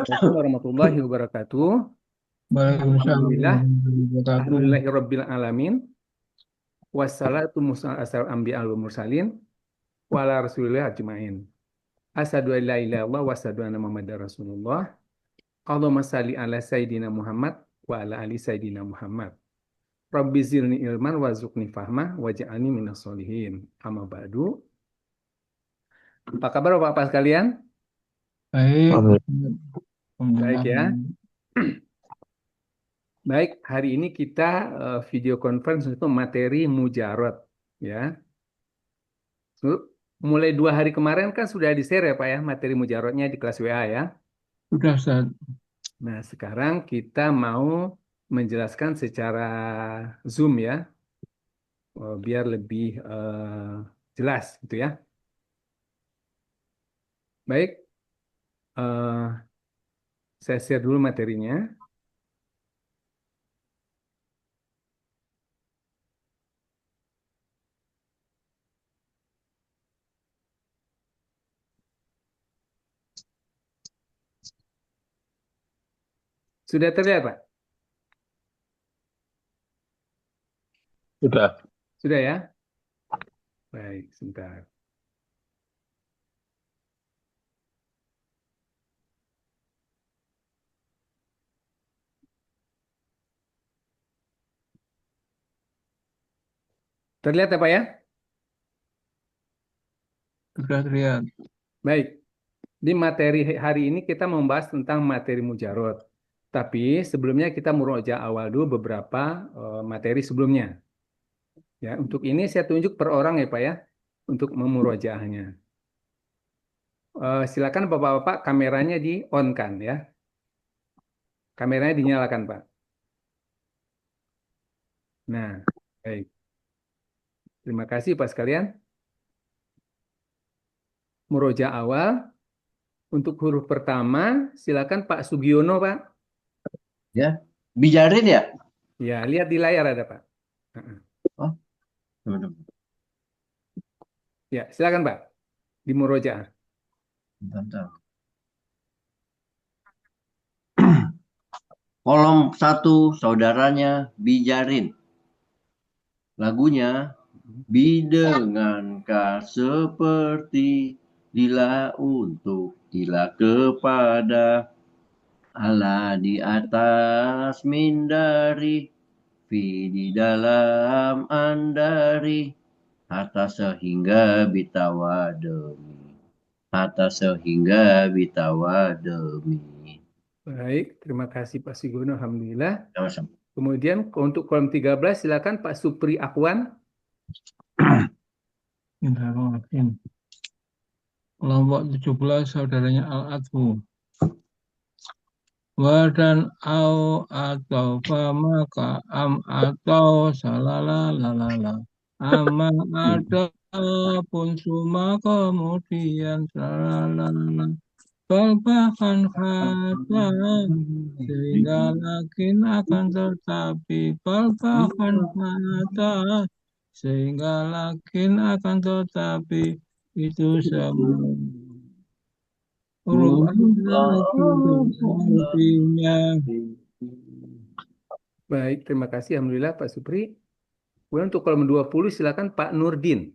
Assalamualaikum warahmatullahi wabarakatuh. Waalaikumsalam Alhamdulillah, warahmatullahi wabarakatuh. alhamdulillahirabbil alamin. Wassalatu asal anbiya wal mursalin wa ala rasulillah ajmain. Asyhadu an la ilaha illallah wa asyhadu anna Muhammadar Rasulullah. Allahumma shalli ala sayidina Muhammad wa ala ali sayidina Muhammad. Rabbi zidni ilman warzuqni fahma waj'alni minas sholihin. Amma ba'du. Apa kabar Bapak-bapak sekalian? Baik, Amin. Baik alhamdulillah. ya. Baik, hari ini kita video conference untuk materi mujarot ya. Mulai 2 hari kemarin kan sudah di-share ya Pak ya materi mujarotnya di kelas WA ya. Sudah, Ustaz. Nah sekarang kita mau menjelaskan secara Zoom ya, biar lebih jelas gitu ya. Baik, eh, saya share dulu materinya. Sudah terlihat Pak? Sudah. Sudah ya? Baik, sebentar. Terlihat ya Pak ya? Sudah terlihat. Baik, di materi hari ini kita membahas tentang materi mujarot. Tapi sebelumnya kita murojaah awal dulu beberapa materi sebelumnya. Ya, untuk ini saya tunjuk per orang ya Pak ya, untuk memurojaahnya. Silakan Bapak-bapak kameranya di on kan ya, kameranya dinyalakan Pak. Nah, baik. Terima kasih Pak sekalian. Murojaah awal untuk huruf pertama, silakan Pak Sugiono Pak. Ya, bijarin ya? Ya, lihat di layar ada Pak. Heeh. Oh, teman-teman. Ya, silakan Pak, di murojaah. Bentar. Kolom 1 saudaranya bijarin. Lagunya bidengankah seperti lila untuk lila kepada Allah di atas mindari, fi di dalam andari, hatta sehingga bitawademi. Hatta sehingga bitawademi. Baik, terima kasih Pak Sugiono. Alhamdulillah. Sama-sama. Kemudian untuk kolom 13 silakan Pak Supri Akwan. Bismillahirrahmanirrahim. Kelompok 17 saudaranya Al-Adfu. Wadan au atau famaka am atau salala lalala. Ama ada pun suma kemudian salala. Bahkan kata sehingga lakin akan tetapi bahkan kata sehingga lakin akan tetapi itu semua huruf artinya. Baik, terima kasih. Alhamdulillah Pak Supri. Kemudian untuk kolom 20 silakan Pak Nurdin.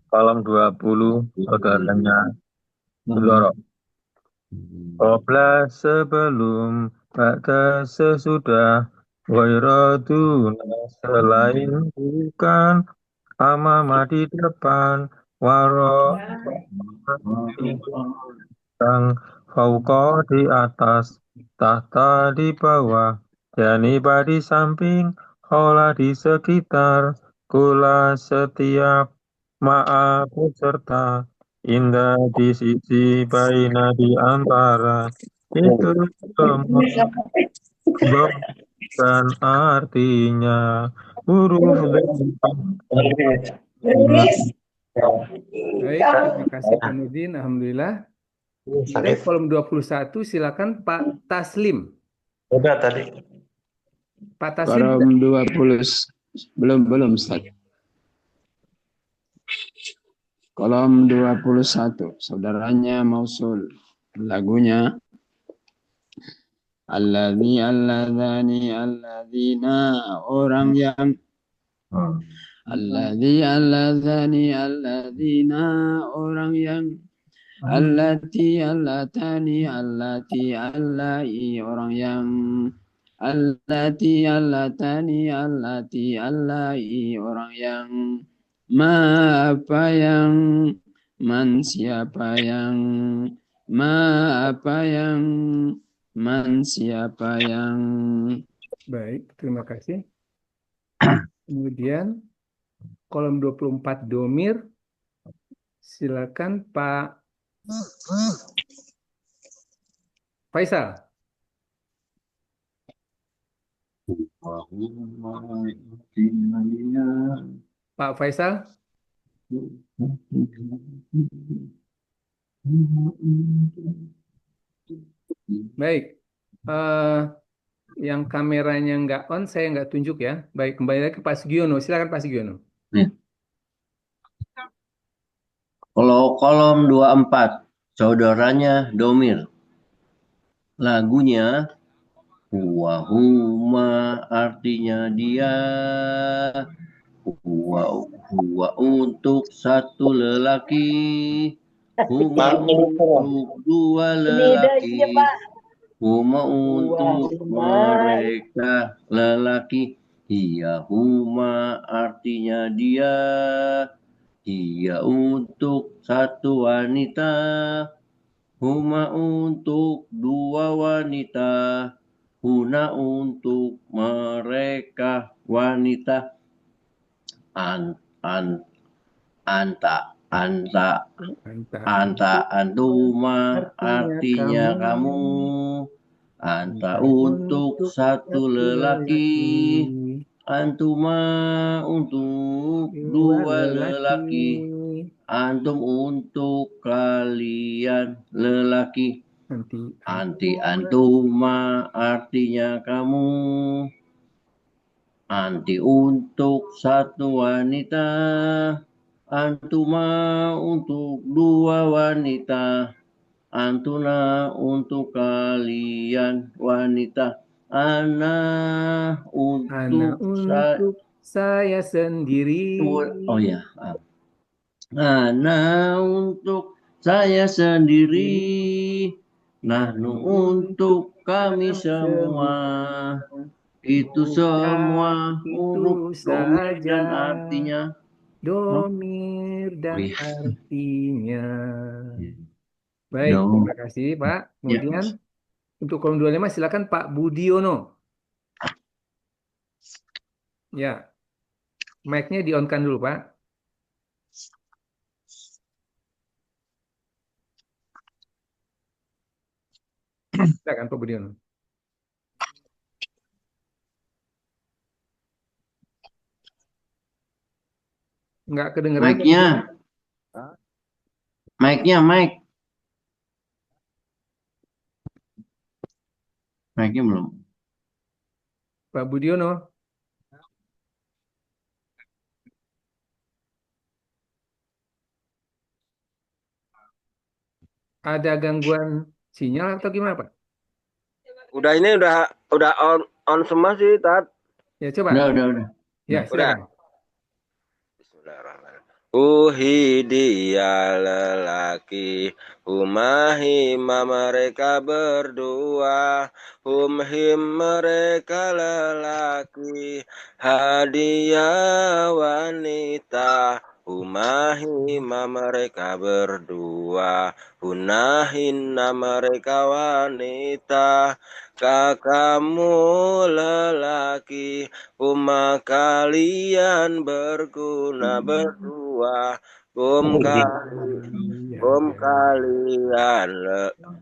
Kolom 20 saudaranya Sudoro. Qobla sebelum, ba'da sesudah, ghairaduna selain bukan, amama di depan, waro di belakang, fauqa di atas, tahta di bawah, janiba di samping, khola di sekitar, kula setiap, ma'a beserta, indah di sisi, baina di antara, itu semua bukan artinya huruf Baik, terima kasih Pak Nurdin. Alhamdulillah. Kemudian kolom 21 silakan Pak Taslim. Udah tadi. Pak Taslim, Kolom 20 belum Ustaz. Kolom 21. Saudaranya mausul. Lagunya alladzi alladzani alladzina orang yang alladzi alladzani alladzina orang yang allati allatani allati allai orang yang allati allatani allati allai orang yang ma apa yang man siapa yang ma apa yang man siapa yang Baik, terima kasih. Kemudian kolom 24 domir. Silakan Pak Faisal. Pak Faisal. Baik. Yang kameranya nggak on, saya nggak tunjuk ya. Baik, kembali lagi ke Pak Sugiono. Silakan Pak Sugiono. Kalau kolom 24, saudaranya domir. Lagunya Huwa artinya dia. Huwa untuk satu lelaki. Huma untuk dua lelaki. Huma untuk mereka lelaki. Hiya huma artinya dia. Hiya untuk satu wanita. Huma untuk dua wanita. Huna untuk mereka wanita. Anta antuma artinya kamu. Anta untuk satu lelaki. Antuma untuk dua lelaki. Antum untuk kalian lelaki. Anti antuma artinya kamu. Anti untuk satu wanita. Antuma untuk dua wanita. Antuna untuk kalian wanita. Ana untuk saya sendiri. Oh ya. Ana untuk saya sendiri. Nahnu untuk kami semua. Itu semua huruf domir dan artinya. Domir dan artinya. Baik, terima kasih Pak. Kemudian untuk kolom 25 silakan Pak Budiono. Ya, mic-nya di-on-kan dulu Pak. Silakan Pak Budiono. Nggak kedengeran. Mic-nya. Mic-nya belum. Pak Budiono. Ada gangguan sinyal atau gimana Pak? Udah on semua sih, Tat. Ya coba. Udah. Ya, silakan. Bismillahirrahmanirrahim. Dia lelaki, humahima mereka berdua, humhim mereka lelaki, hadiah wanita, humahima mereka berdua, hunahinna mereka wanita. Kakakmu lelaki, kalian berguna berdua. Kalian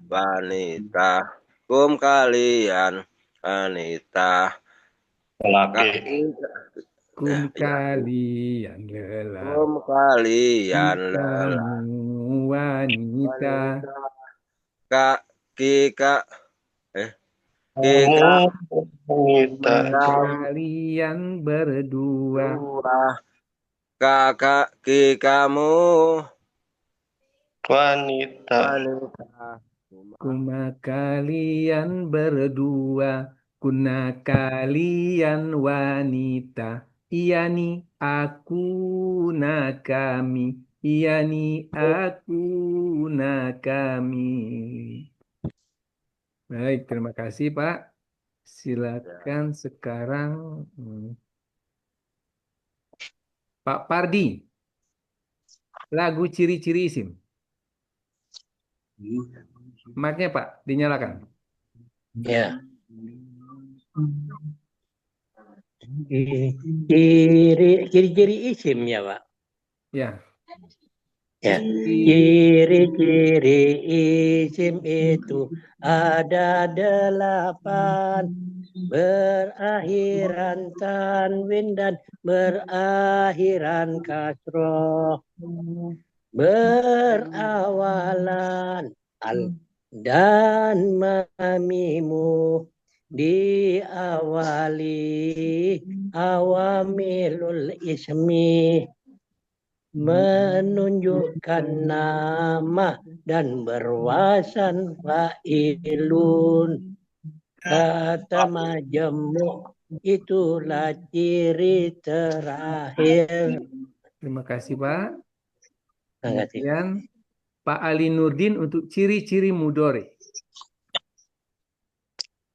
wanita. Kalian wanita. Lelaki. Kalian lelaki. Kalian lelaki. Wanita. Kalian berdua. Kamu wanita. wanita. Kuma kalian berdua, kuna kalian wanita. Iya nih aku nah kami. Iya nih aku nah kami. Baik, terima kasih Pak. Silakan sekarang Pak Pardi, lagu ciri-ciri isim. Mic-nya Pak, dinyalakan. Ya. Ciri-ciri isim ya, Pak. Ya. Ya. Ciri-ciri isim itu ada 8, berakhiran tanwin dan berakhiran kasroh, berawalan al dan mamimu, diawali awamilul ismi, menunjukkan nama dan berwasan fa'ilun. Kata majemuk itulah ciri terakhir. Terima kasih Pak. Terima kasih. Kemudian Pak Ali Nurdin untuk ciri-ciri mudore.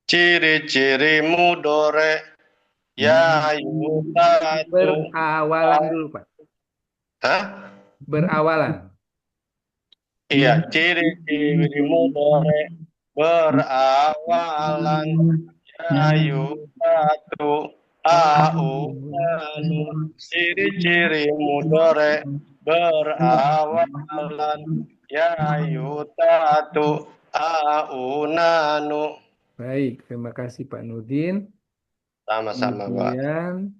Ciri-ciri mudore ya yutatu. Berawalan dulu Pak. Hah? Berawalan. Iya, ciri-ciri mudore berawalan ya yutatu au anu. Ciri-ciri mudore berawalan ya yutatu au nanu. Baik, terima kasih Pak Nurdin. Sama-sama, Pak. Kemudian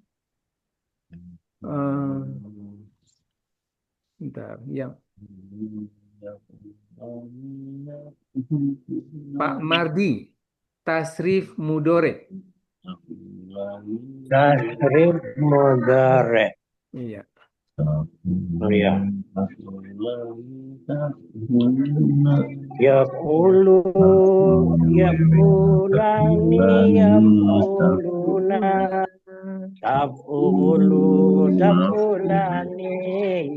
bentar, yang Pak Mardi, tasrif mudore. Tasrif mudhari. Iya. Iya. Yaqulu yaqulani yaquluna taf'ulu taf'ulani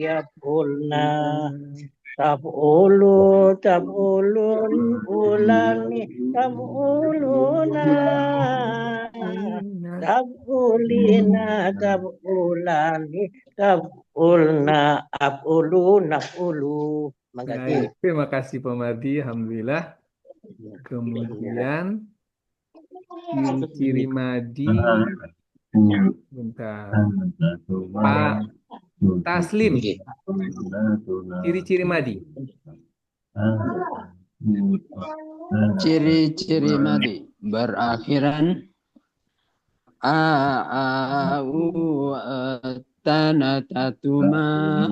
yaqulna taf'ulu taf'ulun ulani taf'uluna taf'ulina taf'ulani taf'ulna af'ulu naf'ulu. Baik, terima kasih Pak Mardi, alhamdulillah. Kemudian ciri-ciri madi, bentar. Pak Taslim, ciri-ciri madi. Ciri-ciri madi berakhiran u tana tatuma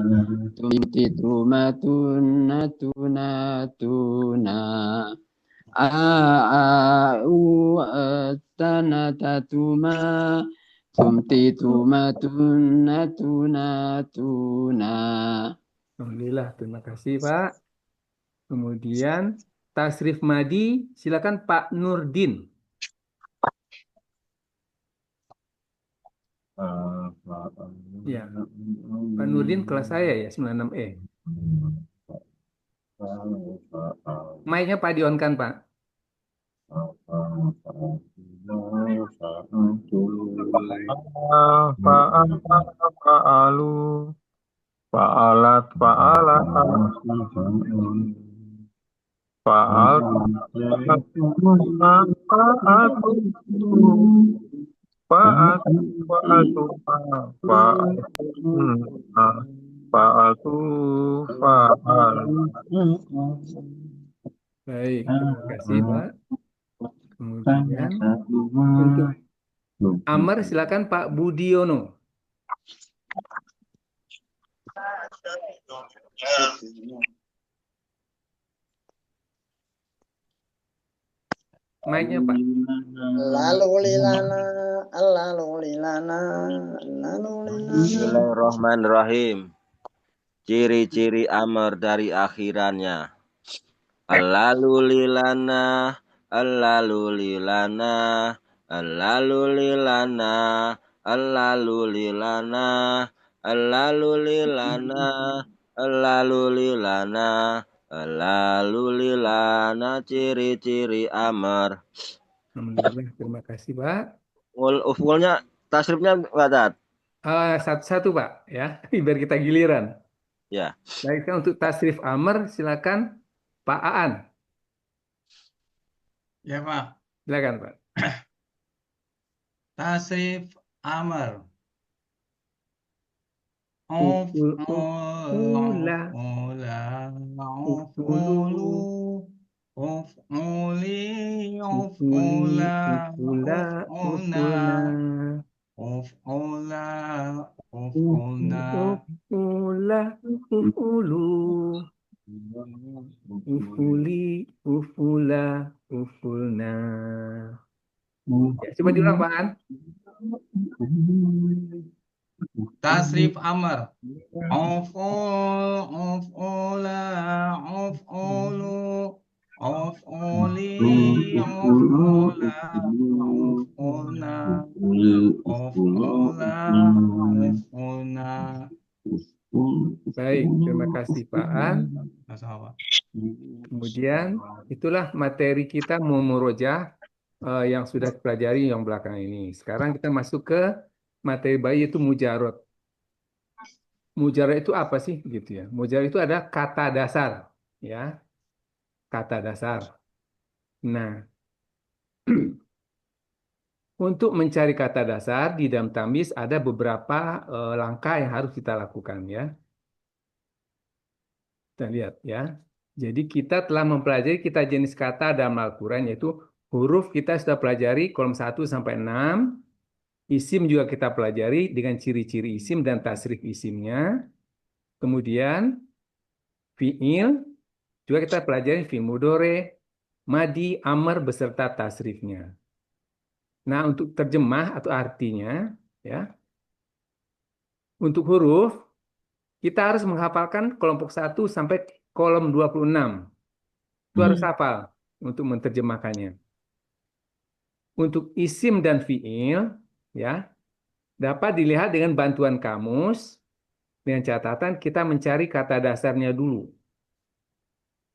tumti tuma tuna tuna tuna u tana tatuma tumti tuma tuna tuna tuna. Alhamdulillah, terima kasih Pak. Kemudian tasrif madi, silakan Pak Nurdin. Ya, Pak Nurdin kelas saya ya 96E. Mic-nya Pak di-on-kan Pak. Fa'alu fa'alat fa'alat fa'al fa'al. Baik, terima kasih Pak. Kemudian untuk Amar silakan Pak Budiono. Mic-nya Pak. Bismillahirrahmanirrahim. ciri-ciri amar dari akhirannya. Allalulilana, allalulilana, allalulilana, allalulilana, allalulilana, allalulilana, allalulilana, ciri-ciri amar. Alhamdulillah, terima kasih Pak. Ufulnya, tasrifnya Pak Tat? Satu-satu Pak, ya, biar kita giliran. Ya. Baik, sekarang untuk tasrif amr, silakan Pak Aan. Ya Pak, Silakan Pak. tasrif amar. Ufula, ufulu, Ufuli, ufuli, ufula, ufula, ufula, ufula, ufulna, ufulu, ufuli, ufula, ufulna. Ya, coba diulang Pak Aan. tasrif amar. Uful, ufula, ufulu, ufuli, ufula, ufulna, ufula, ufulna. Baik, terima kasih Pak Aan. Sama, Pak. Kemudian itulah materi kita murojaah yang sudah dipelajari yang belakang ini. Sekarang kita masuk ke materi bayi yaitu mujarot. Mujarot itu apa sih gitu ya? Mujarot itu ada kata dasar, ya, kata dasar. Nah, untuk mencari kata dasar di dalam tamyiz ada beberapa langkah yang harus kita lakukan ya. Kita lihat ya. Jadi kita telah mempelajari kita jenis kata dalam Al-Quran yaitu huruf kita sudah pelajari kolom 1 sampai 6. Isim juga kita pelajari dengan ciri-ciri isim dan tasrif isimnya. Kemudian fi'il juga kita pelajari fi'il mudhari, madi, amr beserta tasrifnya. Nah, untuk terjemah atau artinya ya. Untuk huruf kita harus menghafalkan kelompok 1 sampai kolom 26. Itu harus hafal untuk menerjemahkannya. Untuk isim dan fi'il ya dapat dilihat dengan bantuan kamus dengan catatan kita mencari kata dasarnya dulu.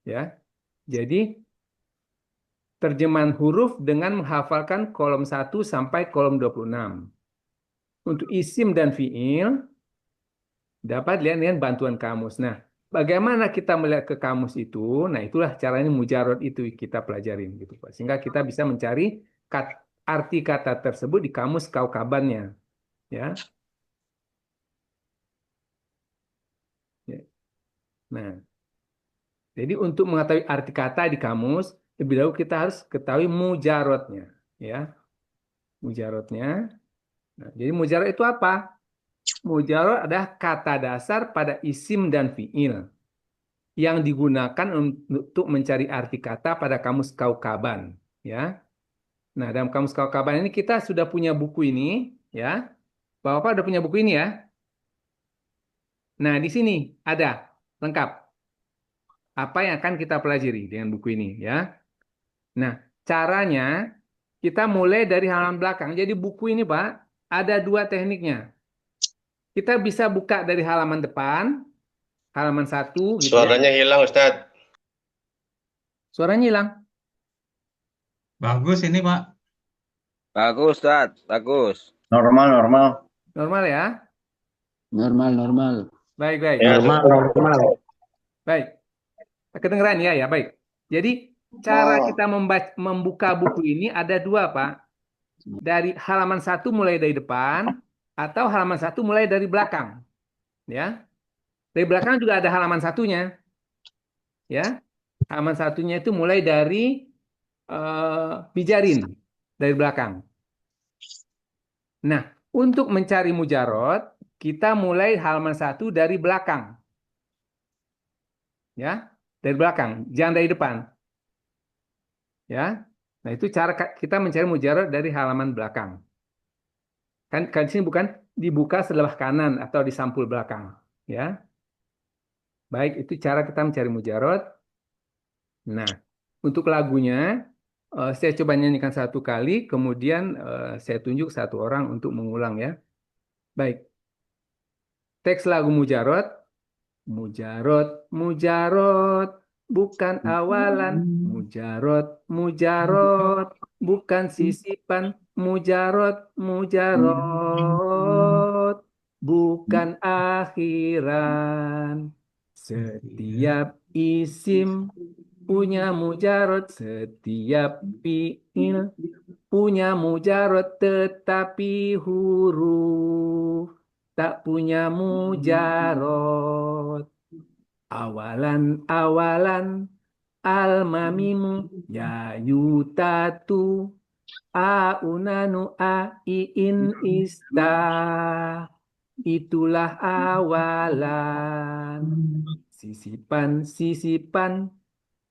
Ya. Jadi terjemahan huruf dengan menghafalkan kolom 1 sampai kolom 26. Untuk isim dan fi'il dapat dilihat dengan bantuan kamus. Nah, bagaimana kita melihat ke kamus itu? Nah, itulah caranya mujarot itu kita pelajarin gitu, Pak. Sehingga kita bisa mencari arti kata tersebut di kamus kaukabannya. Ya. Nah, jadi untuk mengetahui arti kata di kamus, lebih dahulu kita harus ketahui mujarotnya, ya. Mujarotnya. Nah, jadi mujarot itu apa? Mujarot adalah kata dasar pada isim dan fiil yang digunakan untuk mencari arti kata pada kamus kaukaban, ya. Nah, dalam kamus kaukaban ini kita sudah punya buku ini, ya. Bapak udah punya buku ini ya. Nah, di sini ada lengkap apa yang akan kita pelajari dengan buku ini ya. Nah, caranya kita mulai dari halaman belakang. Jadi buku ini Pak, ada dua tekniknya. Kita bisa buka dari halaman depan, halaman 1 gitu ya. Suaranya hilang Ustadz. Suaranya hilang. Bagus ini Pak. Bagus, Ustaz. Bagus. Normal, normal. Normal ya? Normal. Baik, baik. Ya, Normal. Baik. Kedengeran ya, ya baik. Jadi cara kita membuka buku ini ada dua Pak. Dari halaman 1 mulai dari depan atau halaman 1 mulai dari belakang. Ya. Dari belakang juga ada halaman satunya. Ya. Halaman satunya itu mulai dari bijarin dari belakang. Nah, untuk mencari mujarot, kita mulai halaman 1 dari belakang. Ya, dari belakang, jangan dari depan. Ya. Nah, itu cara kita mencari mujarot dari halaman belakang. Kan di sini bukan dibuka sebelah kanan atau di sampul belakang, ya. Baik, itu cara kita mencari mujarot. Nah, untuk lagunya, saya coba nyanyikan satu kali, kemudian saya tunjuk satu orang untuk mengulang ya. Baik, teks lagu mujarot. Mujarot, mujarot, bukan awalan. Mujarot, mujarot, bukan sisipan. Mujarot, mujarot, bukan akhiran. Setiap isim punya mujarot, setiap fiil punya mujarot, tetapi huruf tak punya mujarot. Awalan-awalan almamimu ya yutatu aunanu aiin ista. Itulah awalan. Sisipan-sisipan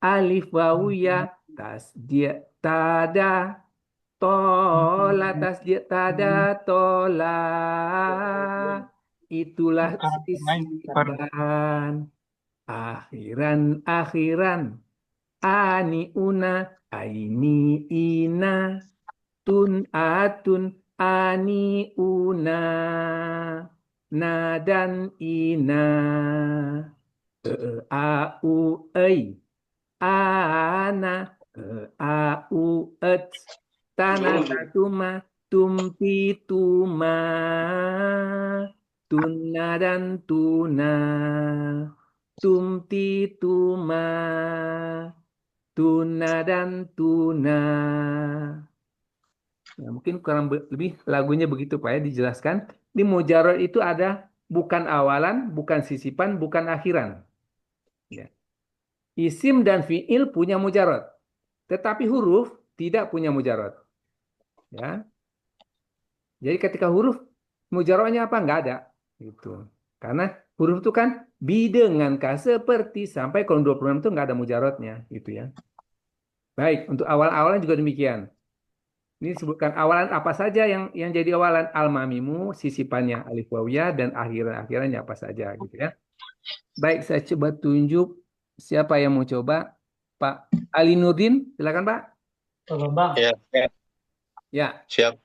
alif wawuya tasdia tada tola tasdia tada tola. Itulah sisipan. Akhiran ani una aini ina tun atun ani una nadan ina au ei ana au et tanah tatuma tumpi tuma tuna dan tuna tumti tuma tuna dan tuna. Nah, mungkin kurang lebih lagunya begitu Pak ya dijelaskan. Di mujarot itu ada bukan awalan, bukan sisipan, bukan akhiran. Ya. Isim dan fiil punya mujarot, tetapi huruf tidak punya mujarot. Ya. Jadi ketika huruf mujarotnya apa? Nggak ada. Gitu. Karena huruf itu kan dengan ka seperti sampai kolom 26 itu nggak ada mujarotnya. Gitu ya. Baik, untuk awal-awalan juga demikian. Ini disebutkan awalan apa saja yang jadi awalan al-mamimu, sisipannya alif wawiyah dan akhirannya apa saja gitu ya. Baik, saya coba tunjuk siapa yang mau coba. Pak Ali Nurdin, silakan Pak. Tolong Bang. Ya, Ya. siap.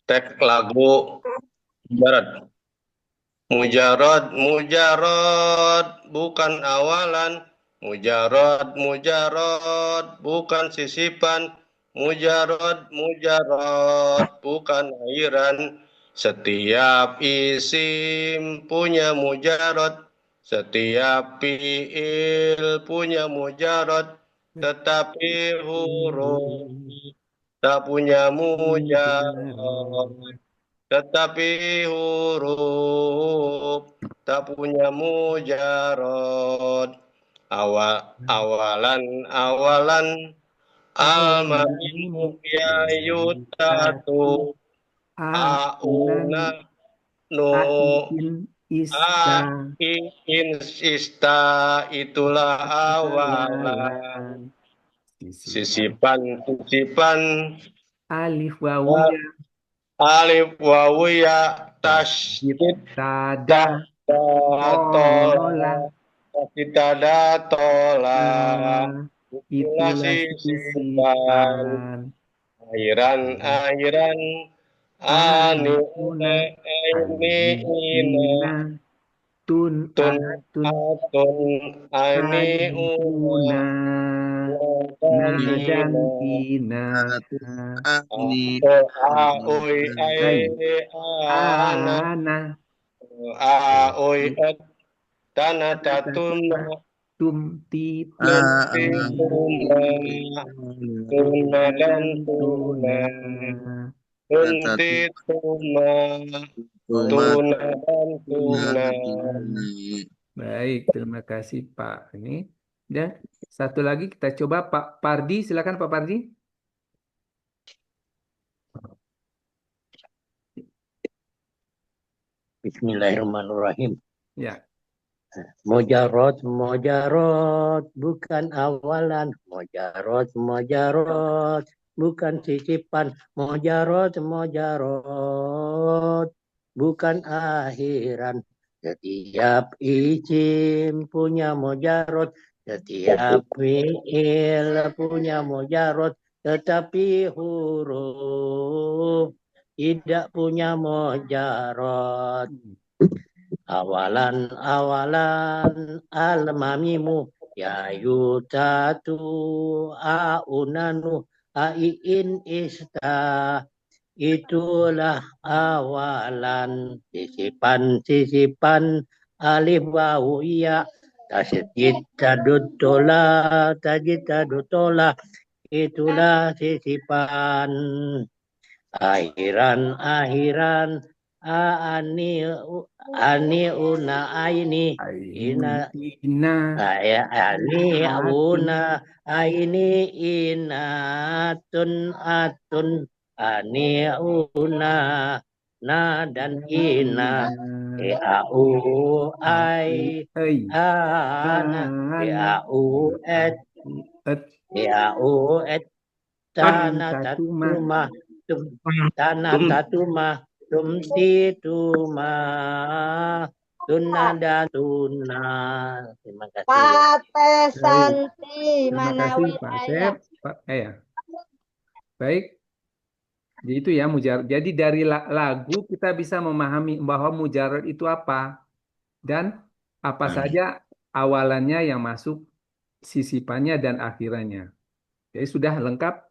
Teks lagu mujarad. Mujarad, mujarad, bukan awalan. Mujarad, mujarad, bukan sisipan. Mujarad, mujarad, bukan akhiran. Setiap isim punya mujarad. Setiap fiil punya mujarad. Tetapi huruf tak punya mujarad. Tetapi huruf tak punya mujarad. Awalan almamimu ya yutatu auna nu ista itulah awalan. Sisipan alif wawuya tasydid tada tola itulah sisipan. Akhiran ani ina tun ani una nadan ina ana tanah tatuna tumti tuna dan tuna tunti tuna tuna dan tuna. Baik, terima kasih Pak. Ini dan satu lagi kita coba Pak Pardi, silakan Pak Pardi. Bismillahirrahmanirrahim. Ya. Mujarot, bukan awalan. Mujarot, bukan sisipan. Mujarot, bukan akhiran. Setiap isim punya mujarot, setiap fi'il punya mujarot, tetapi huruf tidak punya mujarot. Awalan al-mamimu ya yutatu aunanu aiin ista. Itulah awalan sisipan alif wawu ya tasydid tadutola tajid tadutola. Itulah sisipan akhiran ani una aini ina ani una aini inatun atun ani una na dan ina au ai ana au et tanah tatuma tanah tatuma tumsi tuma tuna dan tuna. Terima kasih. Pak Santi Terima mana kasih Pak Asep. Ya. Baik. Jadi itu ya mujarad. Jadi dari lagu kita bisa memahami bahwa mujarad itu apa dan apa saja awalannya yang masuk, sisipannya dan akhirannya. Jadi sudah lengkap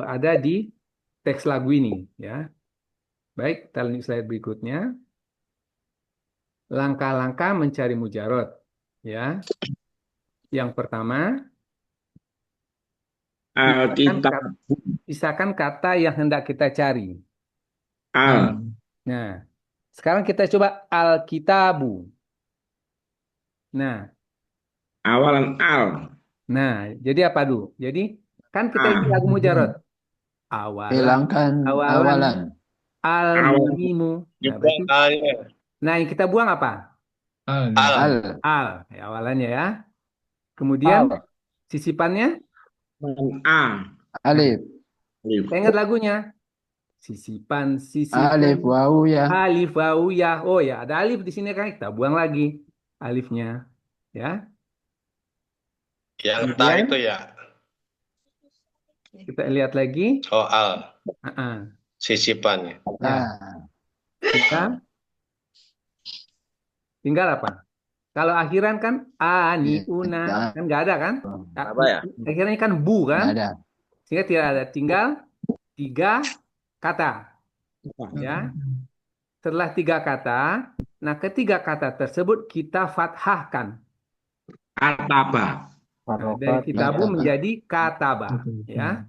ada di teks lagu ini ya. Baik, kita lanjut slide berikutnya. Langkah-langkah mencari mujarad ya. Yang pertama, pisahkan kata yang hendak kita cari. Nah, sekarang kita coba al-kitabu. Nah, Awalan al. nah, jadi apa dulu? Jadi kan kita ini lagu mujarad. Hilangkan awalan. Al-mimu. Nah, yang kita buang apa? Al. Ya, awalannya ya. Kemudian sisipannya Alif. Saya ingat lagunya. Sisipan. Alif wawu ya. Alif wawu ya. Oh ya, ada alif di sini kan, kita buang lagi alifnya. Ya. Yang ta itu ya. Kita lihat lagi. Soal sisipannya. Nah. Kita tinggal apa? Kalau akhiran kan ani una kan nggak ada kan? Apa ya? Akhirnya kan bu kan? Nggak ada. Sehingga tidak ada. Tinggal 3 kata. Ya. Setelah 3 kata, nah ketiga kata tersebut kita fathahkan. Kataba. Nah, dari kitabu menjadi kataba. Ya.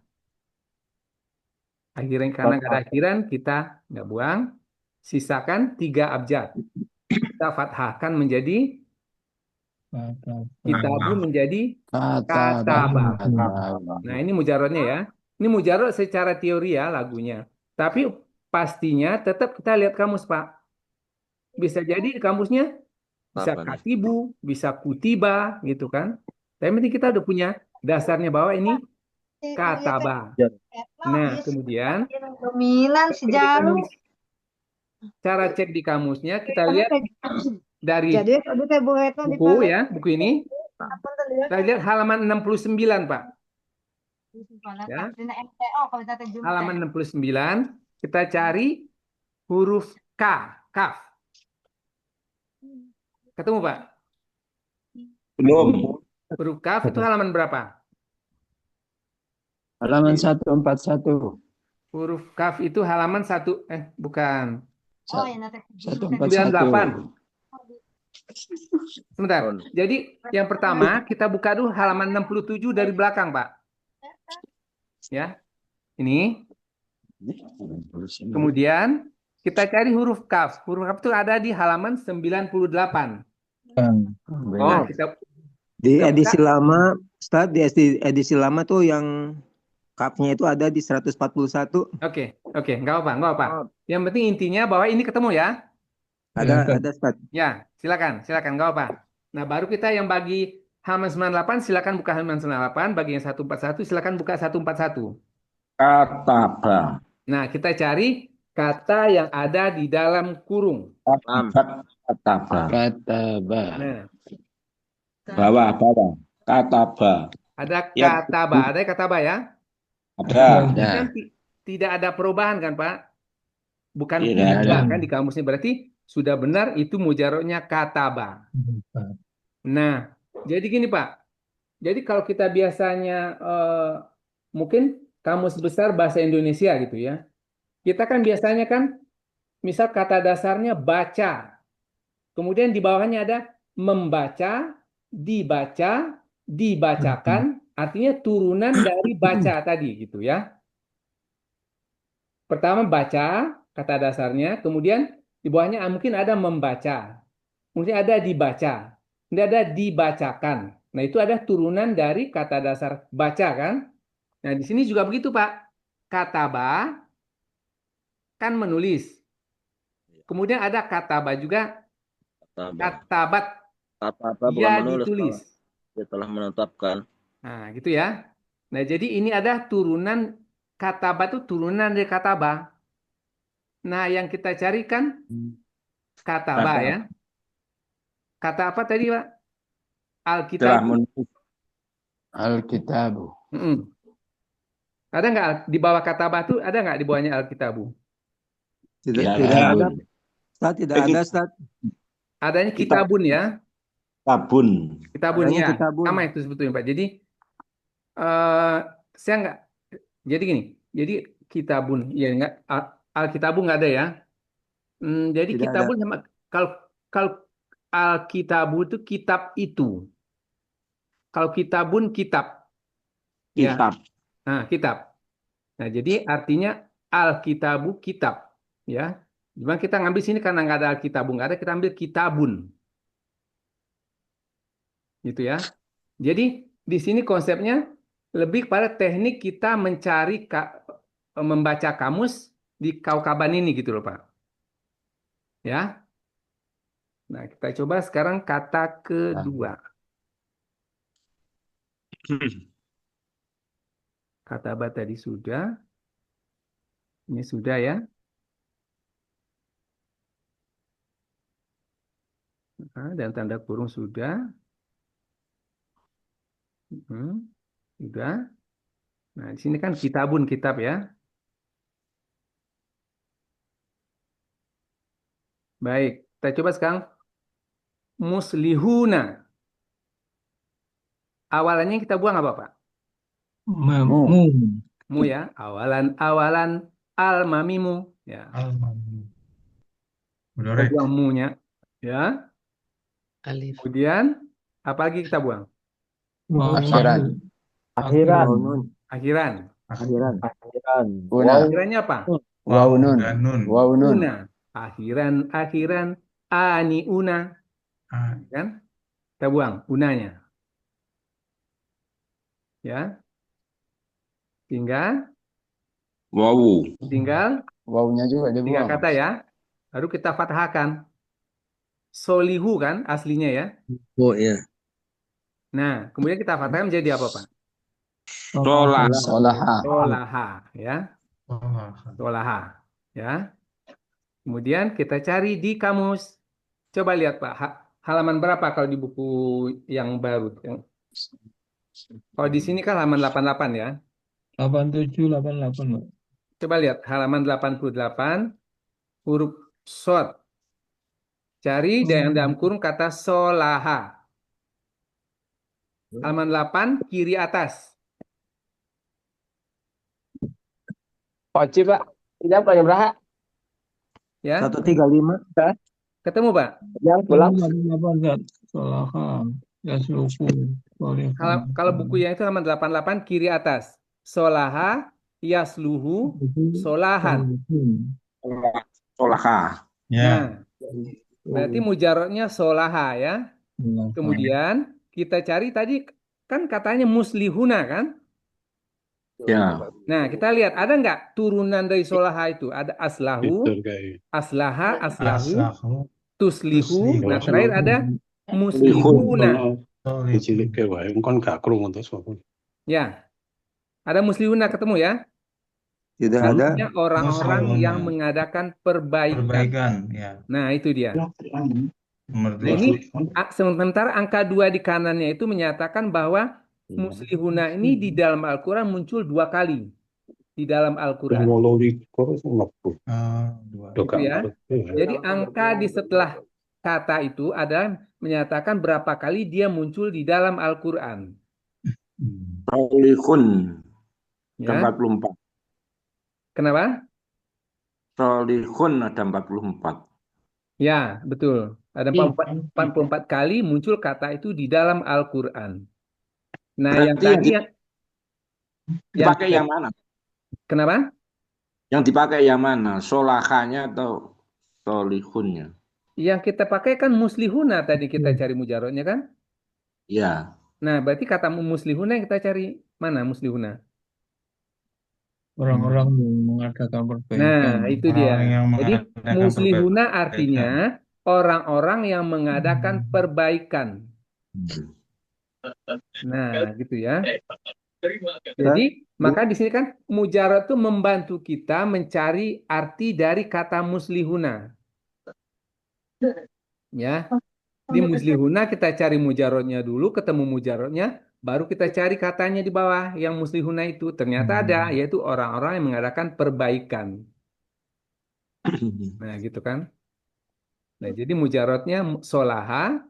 Akhiran karena nggak ada akhiran kita nggak buang. Sisakan 3 abjad. Kita fathahkan menjadi kitabu menjadi kataba. Nah ini mujarodnya ya. Ini mujarod secara teori ya lagunya. Tapi pastinya tetap kita lihat kamus Pak. Bisa jadi di kamusnya bisa katibu, bisa kutiba gitu kan. Tapi penting kita udah punya dasarnya bahwa ini kataba. Nah kemudian dominan sejarum. Cara cek di kamusnya kita lihat dari buku ya, buku ini. Kita lihat halaman 69 Pak. Ya. Halaman 69 kita cari huruf K, kaf. Ketemu Pak? Belum. Huruf kaf itu halaman berapa? Halaman 141. Huruf kaf itu halaman bukan. 141. Sebentar. Jadi yang pertama kita buka dulu halaman 67 dari belakang, Pak. Ya. Ini. Kemudian kita cari huruf kaf. Huruf kaf itu ada di halaman 98. Nah, di edisi lama, Ustaz, di edisi lama tuh yang kafnya itu ada di 141. Oke, nggak apa-apa. Yang penting intinya bahwa ini ketemu ya. Ada Ustaz. Ya, silakan, nggak apa. Nah, baru kita yang bagi halaman 98 silakan buka halaman 98, bagi yang 141 silakan buka 141. Kataba. Nah, kita cari kata yang ada di dalam kurung. Kataba. Kataba. Nah, Bawah. Kataba. ada Ya, kataba. Ada kataba ya? ada. Ini kan Ada. tidak ada perubahan kan, Pak? Bukan Tidak Tidak kutiba ada. kan di kamusnya. Berarti sudah benar itu mujaroknya kataba. Nah, jadi gini Pak. Jadi kalau kita biasanya mungkin kamus besar bahasa Indonesia gitu ya. Kita kan biasanya kan misal kata dasarnya baca. Kemudian di bawahnya ada membaca, dibaca, dibacakan, artinya turunan dari baca tadi gitu ya. Pertama baca kata dasarnya, kemudian di bawahnya mungkin ada membaca, mungkin ada dibaca, kemudian ada dibacakan. Nah, itu ada turunan dari kata dasar baca kan? Nah, di sini juga begitu, Pak. Kataba kan menulis. Kemudian ada kataba juga, Kataba. katabat, Kataba bukan dia menulis, ditulis. dia telah menetapkan. Nah, gitu ya. Nah, jadi ini ada turunan kataba itu turunan dari kataba. Nah, yang kita cari kan kataba ya. Kata apa tadi, Pak? Telah Alkitab. menulis. Alkitabu. Ada nggak di bawah kataba itu ada nggak di bawahnya Alkitabu? Tidak Ya, ada. Ustaz, tidak ada, Ustaz. Adanya kitabun ya. Kitabun. Kitabun Adanya ya. kitabun. Sama itu sebetulnya, Pak. Jadi saya nggak. Jadi gini. Jadi kitabun ya nggak. Alkitabu nggak ada ya. Jadi Tidak kitabun sama kalau Alkitabu itu kitab itu. Kalau kitabun kitab. Ya. Kitab. Nah, kitab. Nah, jadi artinya Alkitabu kitab. Ya. Cuma kita ngambil sini karena nggak ada Alkitabu, nggak ada, kita ambil kitabun. Gitu ya. Jadi di sini konsepnya lebih pada teknik kita mencari membaca kamus di kaukaban ini gitu loh Pak. Ya. Nah, kita coba sekarang kata kedua. Kata ba tadi sudah. Ini sudah ya. Nah, dan tanda kurung sudah. Sudah. Nah, di sini kan kitabun kitab ya. Baik, kita coba sekarang muslihuna. Awalannya kita buang apa, Pak? Mu ya. Awalan al-mamimu ya. Kita buang mu-nya ya. Alif. Kemudian apa lagi kita buang? Akhiran. Una. Akhirannya apa? Waunun. Una. Akhiran ani una. Kan? Kita buang unanya. Ya. Tinggal Wawunya juga dibuang. 3 kata ya. Baru kita fathahkan. Solihu kan aslinya ya. Oh iya. Nah, kemudian kita fathahkan menjadi apa, Pak? Solaha ya. Solaha ya. Kemudian kita cari di kamus. Coba lihat Pak, halaman berapa kalau di buku yang baru? Kalau di sini kan halaman 88 ya. 87, 88, Pak. Coba lihat halaman 88 huruf short. Cari dalam kurung kata solaha. Halaman 8 kiri atas. Poci, Pak. Tidak banyak berapa? Ya. 135. Ketemu, Pak? Yang pulang. Solaha. Yasluku. Kalau buku yang itu halaman 88 kiri atas. Solaha, yasluhu, solahan. Solaha. Nah, berarti mujarotnya solaha ya. Kemudian kita cari tadi kan katanya muslihuna kan? Ya. Nah, kita lihat ada nggak turunan dari solaha itu? Ada aslahu, aslaha, aslahu, tuslihu. Nah, terakhir ada muslihuna. Ya. Ada muslihuna ketemu ya? Tidak ada. Artinya orang-orang yang Muslihuna. mengadakan perbaikan. Perbaikan, ya. Nah, itu dia. Nomor Nah, ini 2. sementara angka 2 di kanannya itu menyatakan bahwa muslihuna ini di dalam Al-Quran muncul 2 kali. Di dalam Al-Quran. Gitu ya. Jadi angka di setelah kata itu ada menyatakan berapa kali dia muncul di dalam Al-Quran. Solihun. Ya. Ada 44. Kenapa? Solihun ada 44. Ya, betul. Ada 44 kali muncul kata itu di dalam Al-Quran. Nah, yang Berarti tadi dipakai yang mana? Kenapa? Yang dipakai yang mana? Solahanya atau solihunnya? Yang kita pakai kan muslihuna tadi kita cari mujarotnya kan? Ya. Nah, berarti kata muslihuna yang kita cari mana muslihuna? Orang-orang yang mengadakan perbaikan. Nah, itu dia. Orang yang Jadi mengadakan muslihuna perbaikan. artinya orang-orang yang mengadakan perbaikan. Nah, gitu ya. Jadi, maka di sini kan mujarot itu membantu kita mencari arti dari kata muslihuna. Ya. Di muslihuna kita cari mujarotnya dulu, ketemu mujarotnya, baru kita cari katanya di bawah yang muslihuna itu. Ternyata ada, yaitu orang-orang yang mengadakan perbaikan. Nah, gitu kan. Nah, jadi mujarotnya solaha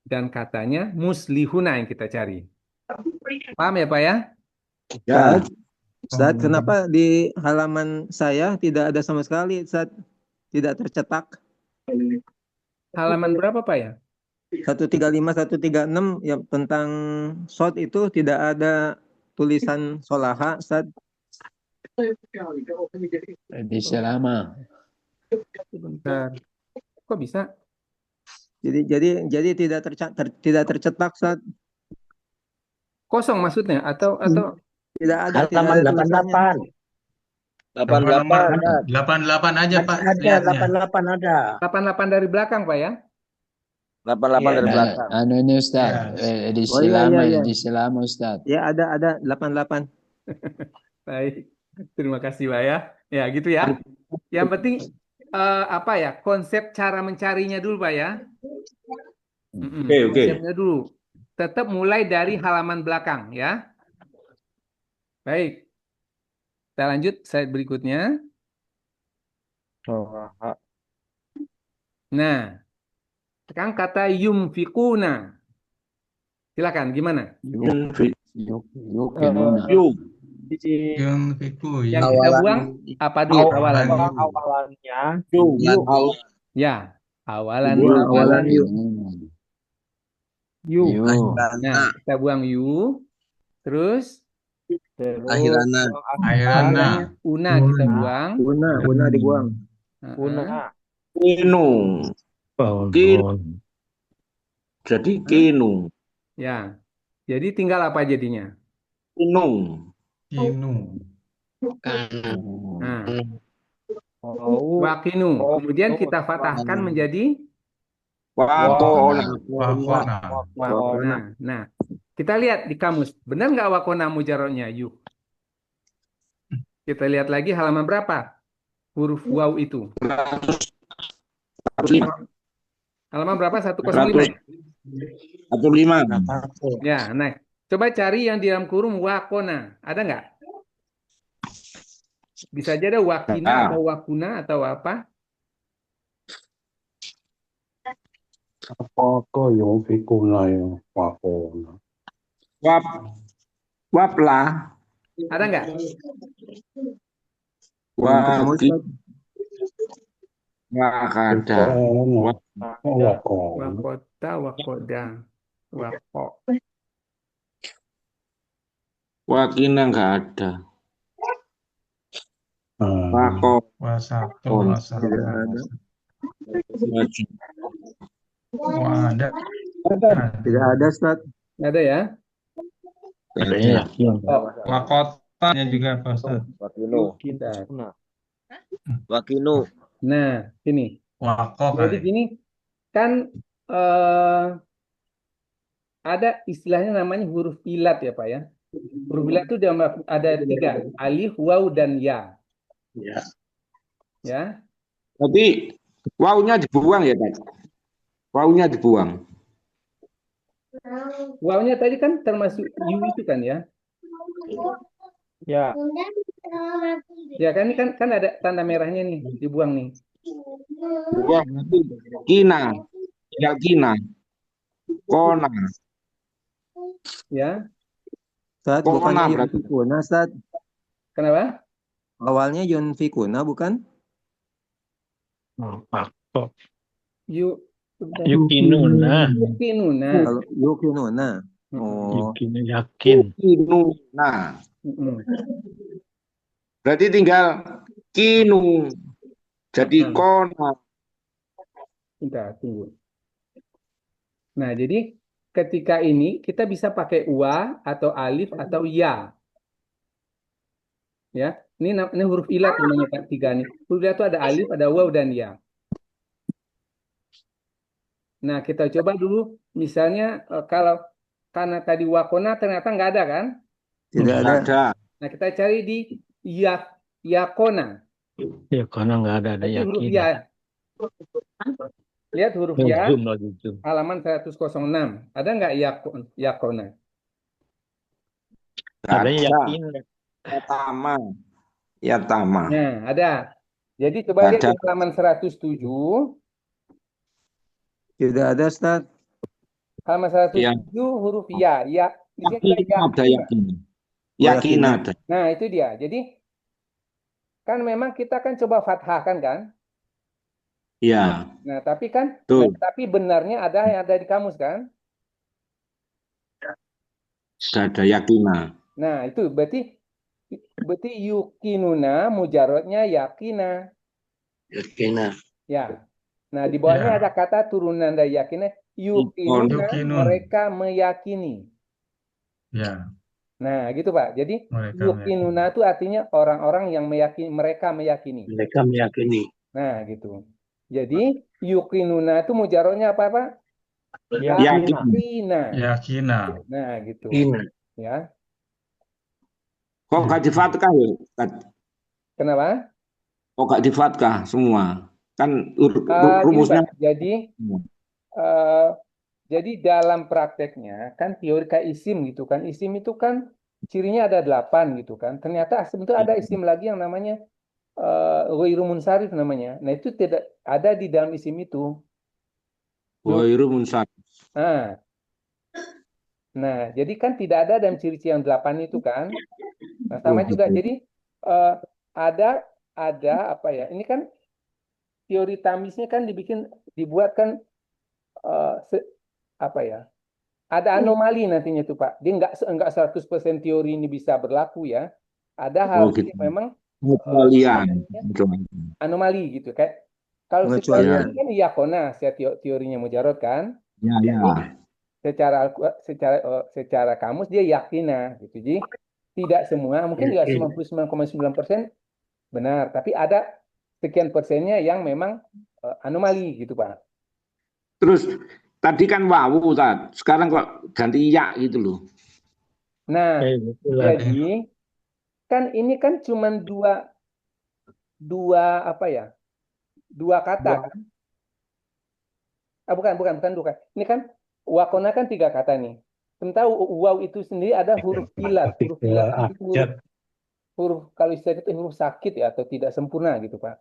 dan katanya muslihuna yang kita cari. Paham ya, Pak ya? Ya. Ustaz, kenapa di halaman saya tidak ada sama sekali, Ustaz? Tidak tercetak. Halaman berapa, Pak ya? 135, 136 yang tentang shot itu tidak ada tulisan solaha, Ustaz. Edisi lama. Sebentar. Kok bisa? Jadi tidak tercetak, Ustaz. Kosong maksudnya atau tidak ada. Halaman 88. 88 aja, Pak. Ada, 88 ada. 88 dari belakang, Pak ya? 88 dari belakang. Anu ini Ustaz, edisi lama, edisi lama Ustaz. Ya, ada 88. Baik. Terima kasih, Pak ya. Ya, gitu ya. Yang penting apa ya? Konsep cara mencarinya dulu, Pak ya. Oke. Konsepnya dulu. Tetap mulai dari halaman belakang ya. Baik. Kita lanjut slide berikutnya. Nah, sekarang kata yumfikuna. Silakan, gimana? Yukinuna. Yunfiku. Yang kita buang apa dulu awalannya? Ya, awalan yuk. Nah, kita buang yu. Terus Akhirana. una kita buang. Una dibuang. Kinu. Jadi kinu. Ya. Jadi tinggal apa jadinya? Kinu. Nah. Wakinu. Kemudian kita fathahkan menjadi wakona. Nah, kita lihat di kamus. Benar nggak wakona mujarotnya? Yuk. Kita lihat lagi halaman berapa? Huruf waw itu. Halaman berapa? 105. 105. Ya, nah. Coba cari yang di dalam kurung wakona. Ada nggak? Bisa aja ada wakina atau wakuna atau apa? Apakah yang fikuna yang wakona? Waplah. Ada nggak? Wakada. Wakota, wakoda, wako. Wakina nggak ada. Wako. Wasatu. Ada. Tidak ada, Ustaz. Ada ya? Wakotanya juga, Pak Ustaz. Wakinu. Nah, ini. Wakoh. Jadi gini, kan ada istilahnya namanya huruf ilat ya, Pak ya. Huruf ilah itu ada 3, alif, waw, dan ya. Ya. Ya. Berarti wawunya dibuang ya, Tat? Wawunya dibuang. Wawnya tadi kan termasuk yu itu kan ya? Ya. Ya kan ini kan ada tanda merahnya nih, dibuang nih. Buang berarti kina, ya kina, kona, Ya. Ustaz, kona bukannya berarti. yunfikuna, Ustaz. Kenapa? Awalnya yunfikuna bukan? Yu Yukinuna. yukinuna. Kalau yukinuna. Oh, Yakin. Kinuna. Mm-mm. Berarti tinggal kinu. Jadi kona. Bentar, tunggu. Nah, jadi ketika ini kita bisa pakai wa atau alif atau ya. Ya, ini huruf ilat namanya Pak, 3 nih. Huruf ilat itu ada alif, ada waw dan ya. Nah, kita coba dulu misalnya kalau karena tadi wakona ternyata nggak ada kan? tidak ada. Ada. Nah, kita cari di yakona. Ya karena nggak ada Itu huruf yakin. ya. Lihat huruf ya, Zoom lagi zoom. halaman 106. Ada nggak yakona? Ada Ada. yakin. Yatama. Yatama. Nah, ada. Jadi coba lihat Ada. di halaman 107. Tidak ada, Ustaz. Halaman 107 Ya. huruf ya. Ya, di sini Yakin ada yakin. yakin. Yakin ada. Nah, itu dia. Jadi kan memang kita kan coba fathahkan kan? Ya. Nah, tapi kan Tuh. tapi benarnya ada yang ada di kamus kan? Sudah ada yakina. Nah, itu berarti yukinuna mujarotnya yakina. Yakina. Ya. Nah, di bawahnya Ya. ada kata turunan dari yakina. Yukinuna Yukinun. mereka meyakini. Ya. Nah, gitu Pak. Jadi Mereka yukinuna itu artinya orang-orang yang meyakini, mereka meyakini. Mereka meyakini. Nah, gitu. Jadi yukinuna itu mujarotnya apa Pak? Yakina. Yakina. Nah, gitu. Yakina. Ya. Kok nggak di fatkah ya? Tat? Kenapa? Kok nggak di fatkah semua? Kan Gini, rumusnya. Pak. Jadi dalam prakteknya kan teori kayak isim gitu kan. Isim itu kan cirinya ada 8 gitu kan. Ternyata isim itu ada isim lagi yang namanya ghairu munsharif namanya. Nah, itu tidak ada di dalam isim itu. Ghairu munsharif. Nah, jadi kan tidak ada dalam ciri-ciri yang 8 itu kan. Nah, sama juga. Jadi ada apa ya? Ini kan teori tamisnya kan dibuatkan apa ya? Ada anomali nantinya tuh Pak. Dia enggak 100% teori ini bisa berlaku ya. Ada hal gitu. yang memang anomali gitu kayak kalau Pengecualian. situasi kan yakona teorinya mujarot kan. Ya, ya. Secara kamus dia yakina gitu. Jadi tidak semua, mungkin juga 99,9% benar, tapi ada sekian persennya yang memang anomali gitu Pak. Terus tadi kan wawu Tat. Sekarang kok ganti ya gitu loh. Nah, jadi kan ini kan cuman dua apa ya? Dua kata kan? Bukan. Ini kan wakona kan 3 kata nih. Sementara waw itu sendiri ada huruf ilat. Huruf ilat itu huruf kalau istilah itu huruf sakit ya atau tidak sempurna gitu Pak.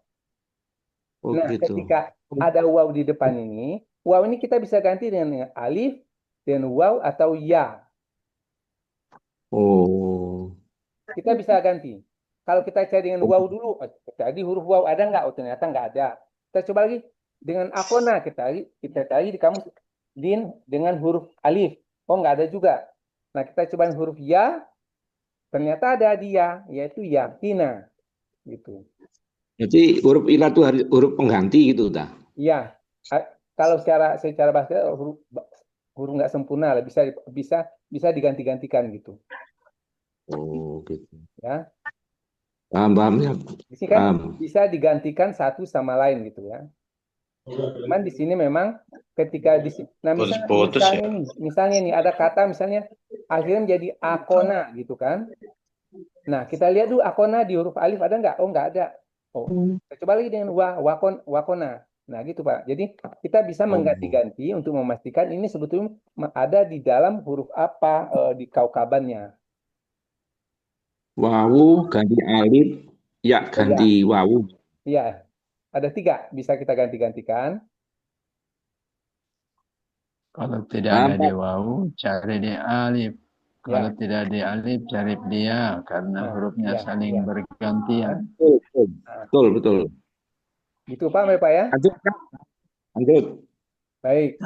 Nah, gitu. ketika ada waw di depan ini, waw ini kita bisa ganti dengan alif, dan waw atau ya. Oh. Kita bisa ganti. Kalau kita cari dengan waw dulu, tadi huruf waw ada nggak? Oh, ternyata nggak ada. Kita coba lagi dengan akona, kita cari di kamus dengan huruf alif. Oh, nggak ada juga. Nah, kita coba huruf ya, ternyata ada dia, yaitu yakina. Gitu. Jadi huruf ilah itu huruf pengganti gitu dah. Iya. Kalau secara bahasa huruf nggak sempurna lah, bisa diganti-gantikan gitu. Oh, gitu. Ya. Paham ya. Di sini kan bisa digantikan satu sama lain gitu ya. Cuman di sini memang ketika misalnya nih ada kata misalnya akhirnya menjadi akona gitu kan. Nah, kita lihat dulu akona di huruf alif ada nggak? Oh, nggak ada. Oh, kita coba lagi dengan wakona. Nah, gitu Pak. Jadi kita bisa mengganti-ganti untuk memastikan ini sebetulnya ada di dalam huruf apa di kaukabannya. Wawu ganti alif, ya ganti wawu. Iya, ada 3 bisa kita ganti-gantikan. Kalau tidak ada di wawu, cari di alif. Kalau tidak di alif, cari dia karena hurufnya saling bergantian. Betul. Gitu Pak, Pak ya? Lanjut. Baik.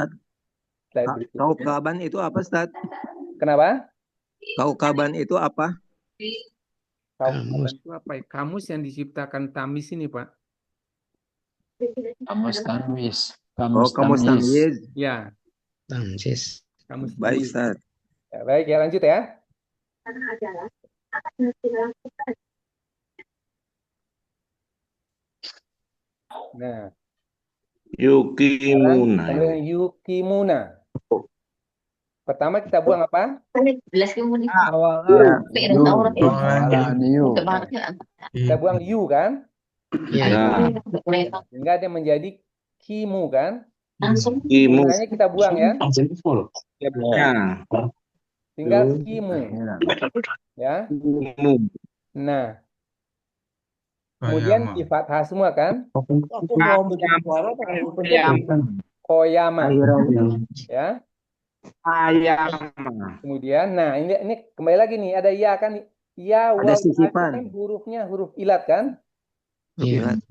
Kaukaban itu apa, Ustaz? Kenapa? Kaukaban itu apa? Kaukaban itu apa? Kamus yang diciptakan Tamis ini, Pak. Kamus Tanwis. Kamus Tamyiz. Ya. Tamyiz. Kamus Baik, Ustaz. Ya, baik, ya lanjut ya. Nah. Yukimuna. Pertama kita buang apa? Kita buang yu kan? Sehingga dia menjadi kimu kan? Kimu. Makanya kita buang ya. Tinggal kimu. Ya. Nah. Kemudian di fathah semua kan? Koyama. Ya. Kemudian, nah ini kembali lagi nih ada ya kan? Ya, ada sisipan. Kan hurufnya huruf ilat kan? Iya.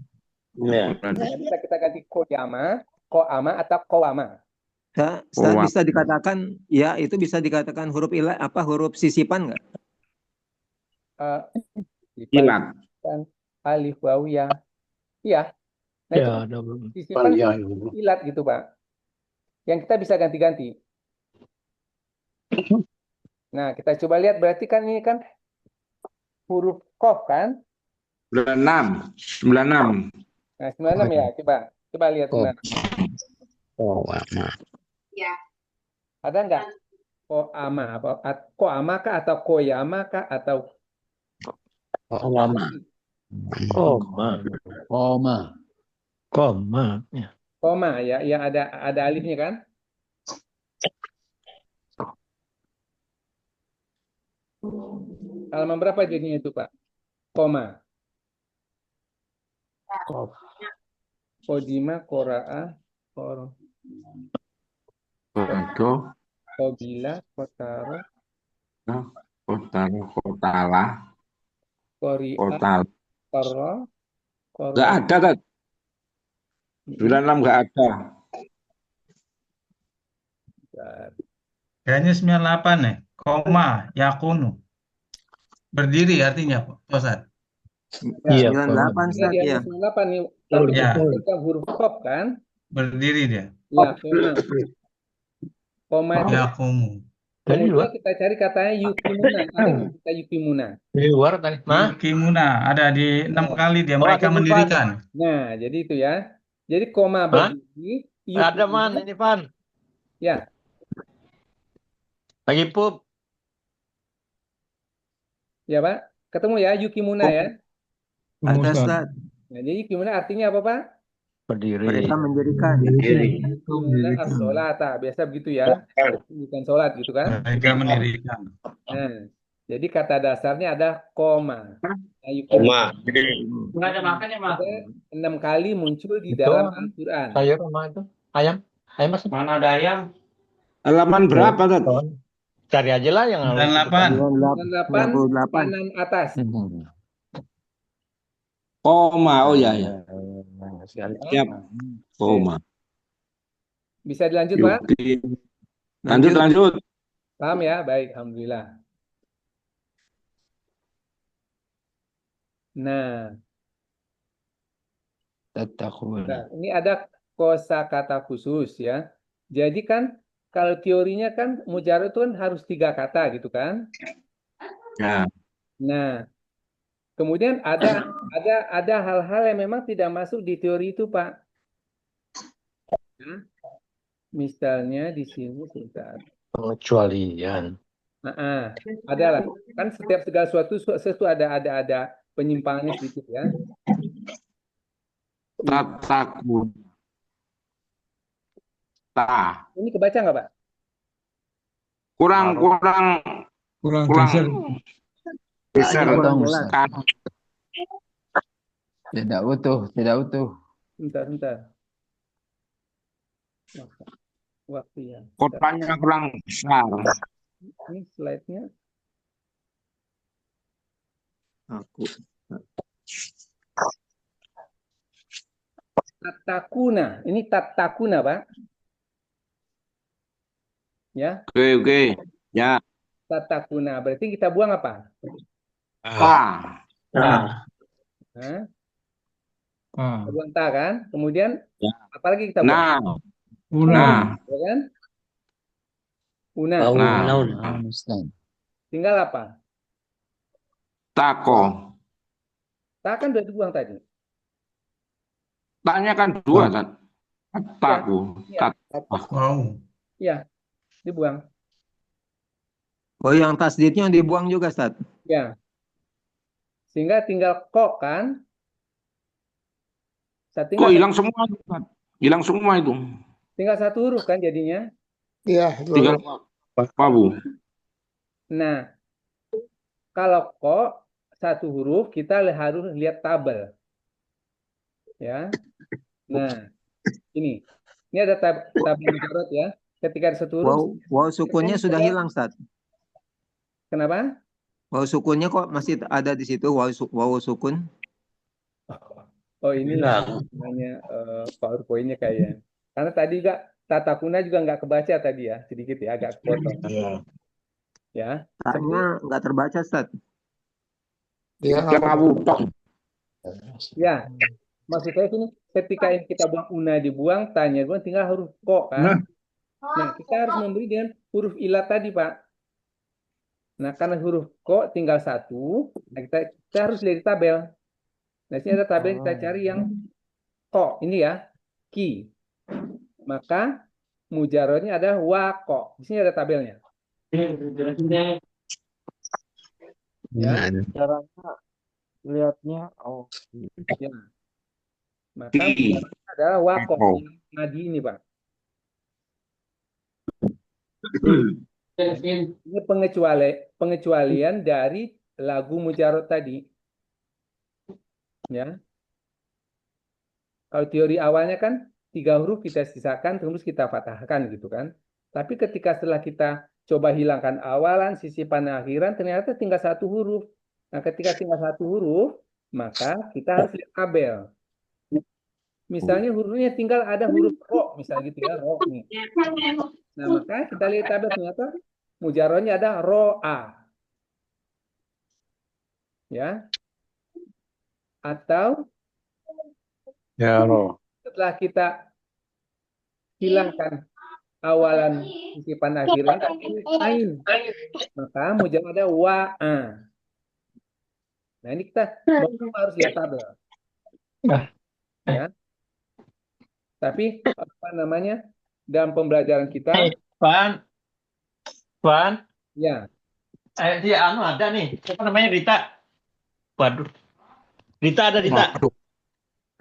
Bisa kita ganti koyama, koama atau kowama. Bisa dikatakan ya itu bisa dikatakan huruf ilat apa huruf sisipan nggak? Ilat. Alif wawu ya. Iya. Nah, ya, sisipan ilat gitu, Pak. Yang kita bisa ganti-ganti. Nah, kita coba lihat berarti kan ini kan huruf kof kan? 96. Nah, 96 ya. Coba lihat 96. Ya. Ada nggak? Koama apa? Koama kah atau koyama kah atau Koama. Koma ya, yang ada alifnya kan? Halaman berapa jadinya itu, Pak? Koma. Kodima, kora'a, kobila, kotaro, kotala, kori'a, koro. Nggak ada, Tad. 96 nggak ada. Kayaknya 98 nih. Koma, yakunu. Berdiri artinya, Ustaz. Ya, 98, Ustaz. Ya, 98 nih. Tapi kita huruf kop kan? Berdiri dia. Ya, koma. Yakumu. Kemudian kita cari katanya yukimuna. Ada kita yukimuna. Di luar tadi. Yukimuna ada di 6 kali dia mereka mendirikan. Nah, jadi itu ya. Jadi koma berdiri. Ada man ini Pan. Ya. Lagi pup. Ya Pak. Ketemu ya yukimuna ya. Ada Ustaz. Nah, jadi yukimuna artinya apa Pak? Berdiri. Mereka mendirikan. Yukimuna as-sholata. Biasa begitu ya. Bukan sholat gitu kan. Mereka mendirikan. Nah, jadi kata dasarnya ada koma. Koma. Nggak ada makan ya, Mas? 6 kali muncul di dalam Al-Quran. Sayur sama itu. Ayam. Ayam Mas. Mana ada ayam? Halaman berapa, Tad? Cari aja lah yang 98. 98 kanan atas. Koma, oh ya. Siap. Koma. Bisa dilanjut, Pak? Lanjut. Paham ya? Baik, alhamdulillah. Nah, ini ada kosakata khusus ya. Jadi kan kalau teorinya kan mujarad itu kan harus 3 kata gitu kan? Ya. Nah, kemudian ada hal-hal yang memang tidak masuk di teori itu, Pak. Misalnya di sini sebentar. pengecualian. Ada lah. Kan setiap segala sesuatu ada penyimpangannya sedikit ya. Tataku. Ini kebaca nggak, Pak? Kurang geser. geser. Potong, Ustaz. Tidak utuh. Bentar. Waktu ya. Kotanya kurang besar. Ini slide-nya. Aku. Tatakuna. Ini tatakuna, Pak. Ya. Oke. Ya. Tatakuna. Berarti kita buang apa? Kita buang ta kan? Kemudian apalagi kita buang? Una. Ya kan? Una. Tinggal apa? Tako. Ta kan udah dibuang tadi. Tanya kan dua kan? Taku. Iya. Dibuang. Oh, yang tasdidnya dibuang juga, Ustaz. Ya. Sehingga tinggal kok kan? Kok hilang semua itu, Ustaz? Hilang semua itu. Tinggal satu huruf kan jadinya? Iya. Tinggal apa, Bu? Nah, kalau kok satu huruf kita harus lihat tabel. Ya. Nah, ini ada tabel mujarot ya. Ketika ada satu huruf. Waw sukunnya sudah hilang, Ustaz. Kenapa? Waw sukunnya kok masih ada di situ, waw sukun. Oh, ini namanya PowerPoint-nya kayaknya. Karena tadi tatakuna juga nggak kebaca tadi ya, sedikit ya, agak kepotong. Ya. Tanya nggak terbaca, Ustaz. Ya. Maksud saya gini, ketika kita buang una dibuang, tanya dibuang, tinggal huruf kok kan. Nah, kita harus memberi dengan huruf ilat tadi, Pak. Nah, karena huruf kok tinggal satu, nah kita harus lihat di tabel. Nah, sini ada tabel, kita cari yang kok. Ini ya, ki. Maka mujarotnya ada wa kok. Di sini ada tabelnya. Ya. Caranya lihatnya, Ya. Maka mujarotnya adalah wa kok. Nadi ini, Pak. Ini pengecualian dari lagu mujarot tadi. Ya. Kalau teori awalnya kan 3 huruf kita sisakan terus kita fathahkan gitu kan. Tapi ketika setelah kita coba hilangkan awalan, sisipan akhiran, ternyata tinggal satu huruf. Nah, ketika tinggal satu huruf, maka kita harus lihat tabel. Misalnya hurufnya tinggal ada huruf ro, misalnya gitu ya, ro nih. Nah, maka kita lihat tabel ternyata mujarotnya ada ro'a. Ya. Atau setelah kita hilangkan awalan sisipan akhiran ain, maka mujarad ada wa'a. Nah, ini kita harus lihat tabel. Ya. Tapi apa namanya dalam pembelajaran kita, Pan. Ya. Dia ada nih. Apa namanya, Rita? Waduh. Rita ada, Rita.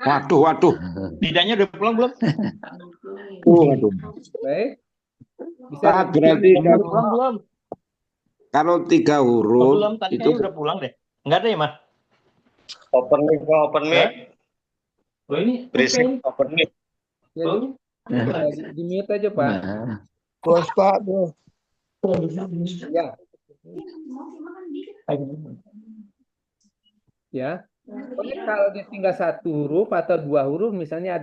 Waduh. Lidahnya udah pulang belum? Waduh. Baik. Bisa Berarti belum. Kalau 3 huruf Belum, tadi itu udah pulang deh. Enggak ada ya, Mas? Open mic. Oh, ini Berisik, open mic. Ya, di mute aja, Pak. Bos Pak tuh. Ya. Ya. Pokoknya kalau dia tinggal satu huruf atau 2 huruf, misalnya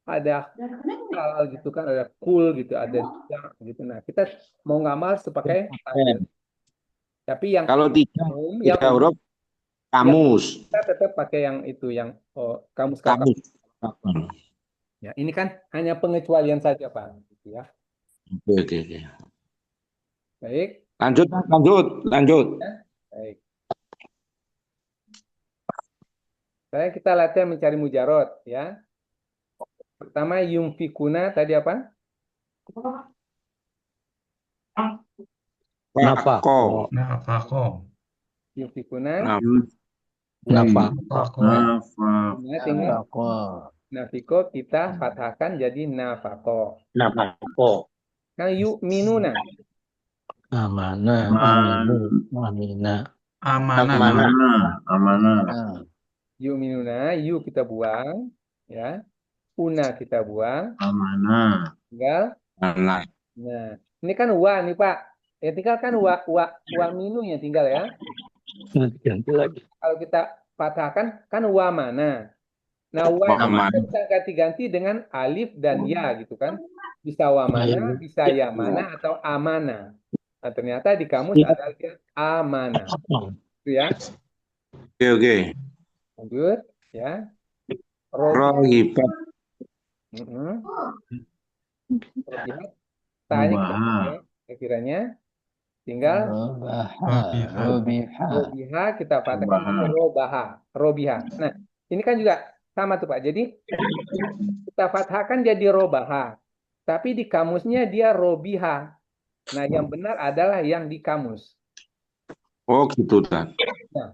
ada hal gitu kan, ada cool gitu, ada gitu. Nah, kita mau ngamal sepakai tabel. Tapi yang kalau 3 huruf kamus. Kita tetap pakai yang itu, yang kamus. Ya, ini kan hanya pengecualian saja, Pak. Gitu ya. Oke. Baik. Lanjut. Ya. Baik. Sekarang kita latihan mencari mujarot, ya. Pertama yumfikuna tadi apa? Nafako. Nafako. Yunfikuna. Nafako. Nah, tinggal nafiko kita fathahkan jadi nafako. Nafako. Nah, yu'minuna. Amanah. Amanah. Yu'minuna, yu kita buang, ya. Una kita buang. Amanah. Tinggal. Amanah. Nah, ini kan wa nih Pak. Ya tinggal kan wa minu ya tinggal ya. Ganti lagi. Kalau kita patahkan kan wa mana. Nah, wa mana bisa ganti-ganti dengan alif dan ya gitu kan. Bisa wa mana, bisa ya mana atau amana. Nah, ternyata di kamus ada amana. Itu ya. Oke. Lanjut ya. Rohibat. Rohibat. Tanya kiranya tinggal robiha kita patahkan robiha. Nah, ini kan juga sama tuh Pak. Jadi kita fathahkan jadi robaha. Tapi di kamusnya dia robiha. Nah, yang benar adalah yang di kamus. Oh, gitu kan. Nah.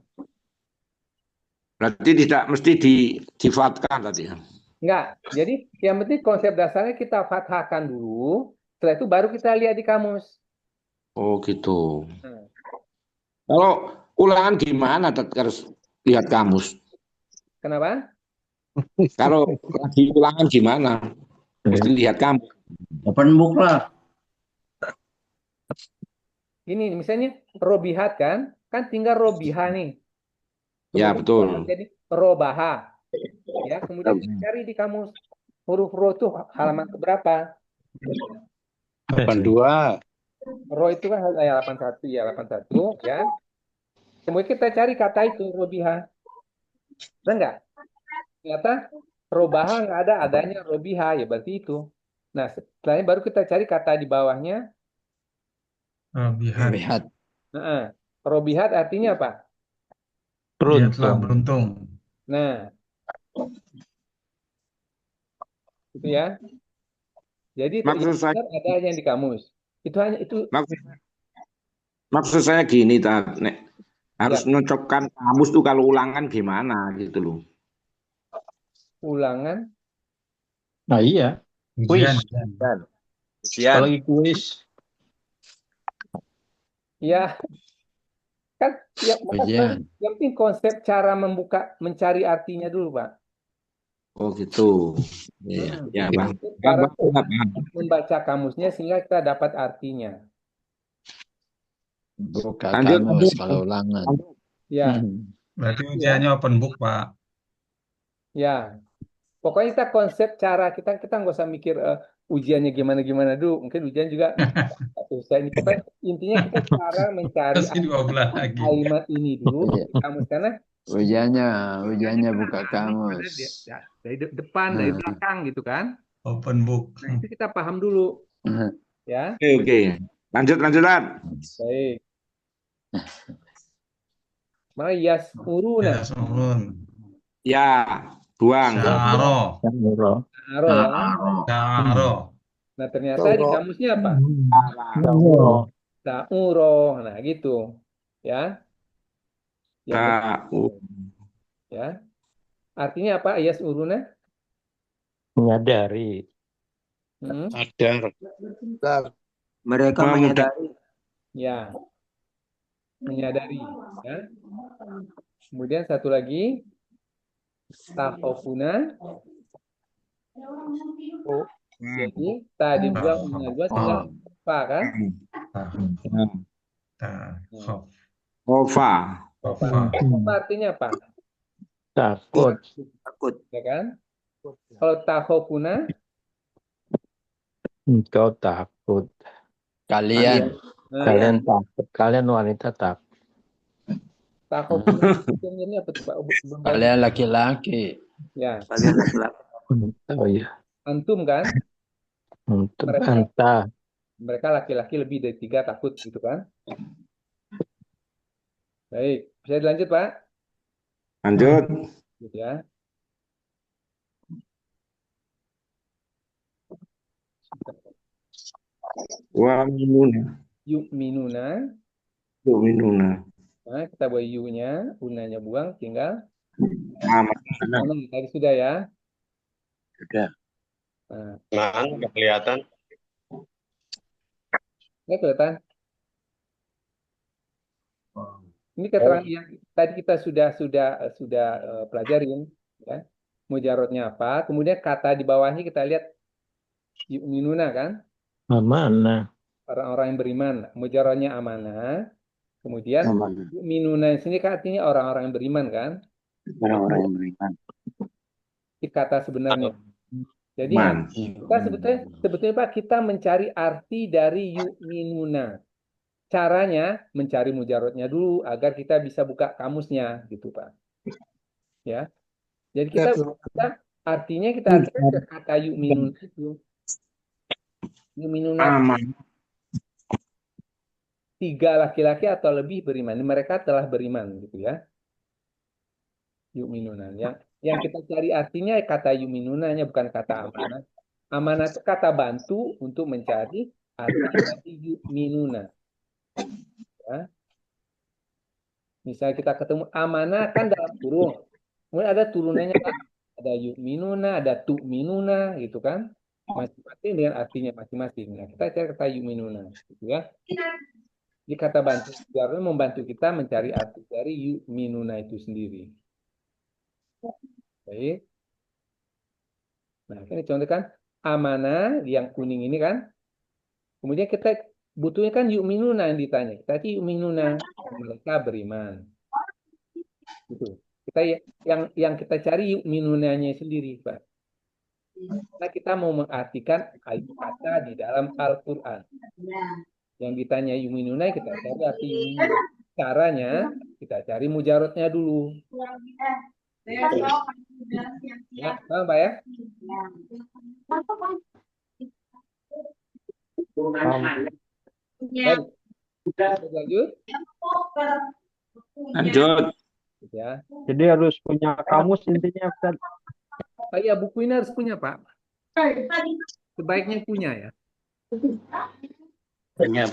Berarti tidak mesti difatkan tadi. Enggak. Jadi yang penting konsep dasarnya kita fathahkan dulu. Setelah itu baru kita lihat di kamus. Oh, gitu. Kalau ulangan gimana harus lihat kamus? Kenapa? Kalau lagi ulangan gimana? Mesti lihat kamus. Open book lah. Ini misalnya robihat kan tinggal robiha nih. Kemudian ya betul. Jadi robaha. Ya, kemudian kita cari di kamus huruf ro itu halaman keberapa? 82. Ro itu kan 81 ya, 81 ya. Kemudian kita cari kata itu robiha. Ada enggak? Ternyata robaha nggak ada, adanya robiha ya berarti itu. Nah, setelahnya baru kita cari kata di bawahnya. Robihat. Nah, robihat artinya apa? Dia telah beruntung. Nah, itu ya. Jadi maksud saya ada yang di kamus. Itu hanya itu. Maksud saya gini, Nek. Harus mencocokkan kamus tuh kalau ulangan gimana gitu loh. Ulangan? Nah iya. Ujian. Kalau lagi kuis. Ya, kan yang penting konsep cara mencari artinya dulu, Pak. Oh gitu. Ya, Bang. Cara membaca kamusnya sehingga kita dapat artinya. Buka kamus kalau ulangan. Ya. Berarti ujiannya open book, Pak. Ya. Pokoknya kita konsep cara kita nggak usah mikir ujiannya gimana dulu. Mungkin ujian juga susah. Intinya kita cara mencari kalimat ini dulu di kamus karena ujiannya buka kamus. Dari depan, dari belakang gitu kan. Open book. Nah, itu kita paham dulu. Ya. Oke. Lanjut. Baik. Maka yasuruna. Ya, buang. Sa'aro. Nah, ternyata di kamusnya apa? Sa'uro. Nah, gitu. Ya. Ya. Artinya apa? Yasuruna? Menyadari. Sadar. Mereka menyadari. Ya. Menyadari. Ya. Kemudian satu lagi. Takhofuna. Jadi tadi buang tinggal apa kan? Khofa. Artinya apa? Takut. Ya kan? Kalau takhofuna? Engkau takut. Kalian takut. Kalian wanita takut. Takhofuna ini apa tuh Pak? Kalian laki-laki. Ya. Kalian laki-laki. Oh iya. Antum kan? Antum anta. Mereka laki-laki lebih dari 3 takut gitu kan? Baik, bisa dilanjut Pak? Lanjut. Gitu ya. Wa minun. yu'minuna. Yu'minuna. Nah, kita buat yu-nya, unanya buang, tinggal Amanah. mana tadi sudah ya. Sudah. Nah, Man, nggak kelihatan. ini kelihatan. Ini keterangan yang tadi kita sudah pelajarin, ya. Mujarotnya apa? Kemudian kata di bawahnya kita lihat yu'minuna kan, Amanah. orang-orang yang beriman. Mujarotnya amanah. Kemudian Amanah. yu'minuna sini kan artinya orang-orang yang beriman kan. Orang-orang yang beriman. Ini kata sebenarnya. Jadi Man. kita sebetulnya Pak, kita mencari arti dari yu'minuna. Caranya mencari mujarotnya dulu agar kita bisa buka kamusnya gitu Pak. Ya. Jadi kita artinya kita artikan ke kata yu'minuna itu. Yu'minuna Aman. 3 laki-laki atau lebih beriman. Mereka telah beriman gitu ya. Yu'minuna. Yang kita cari artinya kata yu'minunanya bukan kata amanah. Amanah itu kata bantu untuk mencari arti dari yu'minuna. Ya. Misalnya kita ketemu amanah kan dalam kurung. Kemudian ada turunannya kan? Ada yu'minuna, ada tu'minuna gitu kan. Masing-masing dengan artinya masing-masing. Nah, kita cari kata yu'minuna gitu ya. Di kata bantu karena membantu kita mencari arti dari yu'minuna itu sendiri. Baik. Nah, ini contoh kan amanah yang kuning ini kan. Kemudian kita butuhnya kan yu'minuna yang ditanya. Kita yu'minuna, mereka beriman. Gitu. Kita yang kita cari yu'minunanya sendiri, Pak. Nah, kita mau mengartikan kata di dalam Al-Qur'an. Yang ditanya yu'minuna kita cari arti yu'minuna. Caranya kita cari mujarotnya dulu. Ya, paham Pak ya? Baik. Lanjut. Lanjut. Ya. Jadi harus punya kamus intinya Ustaz. Oh, iya, buku ini harus punya Pak. Sebaiknya punya ya. Punya.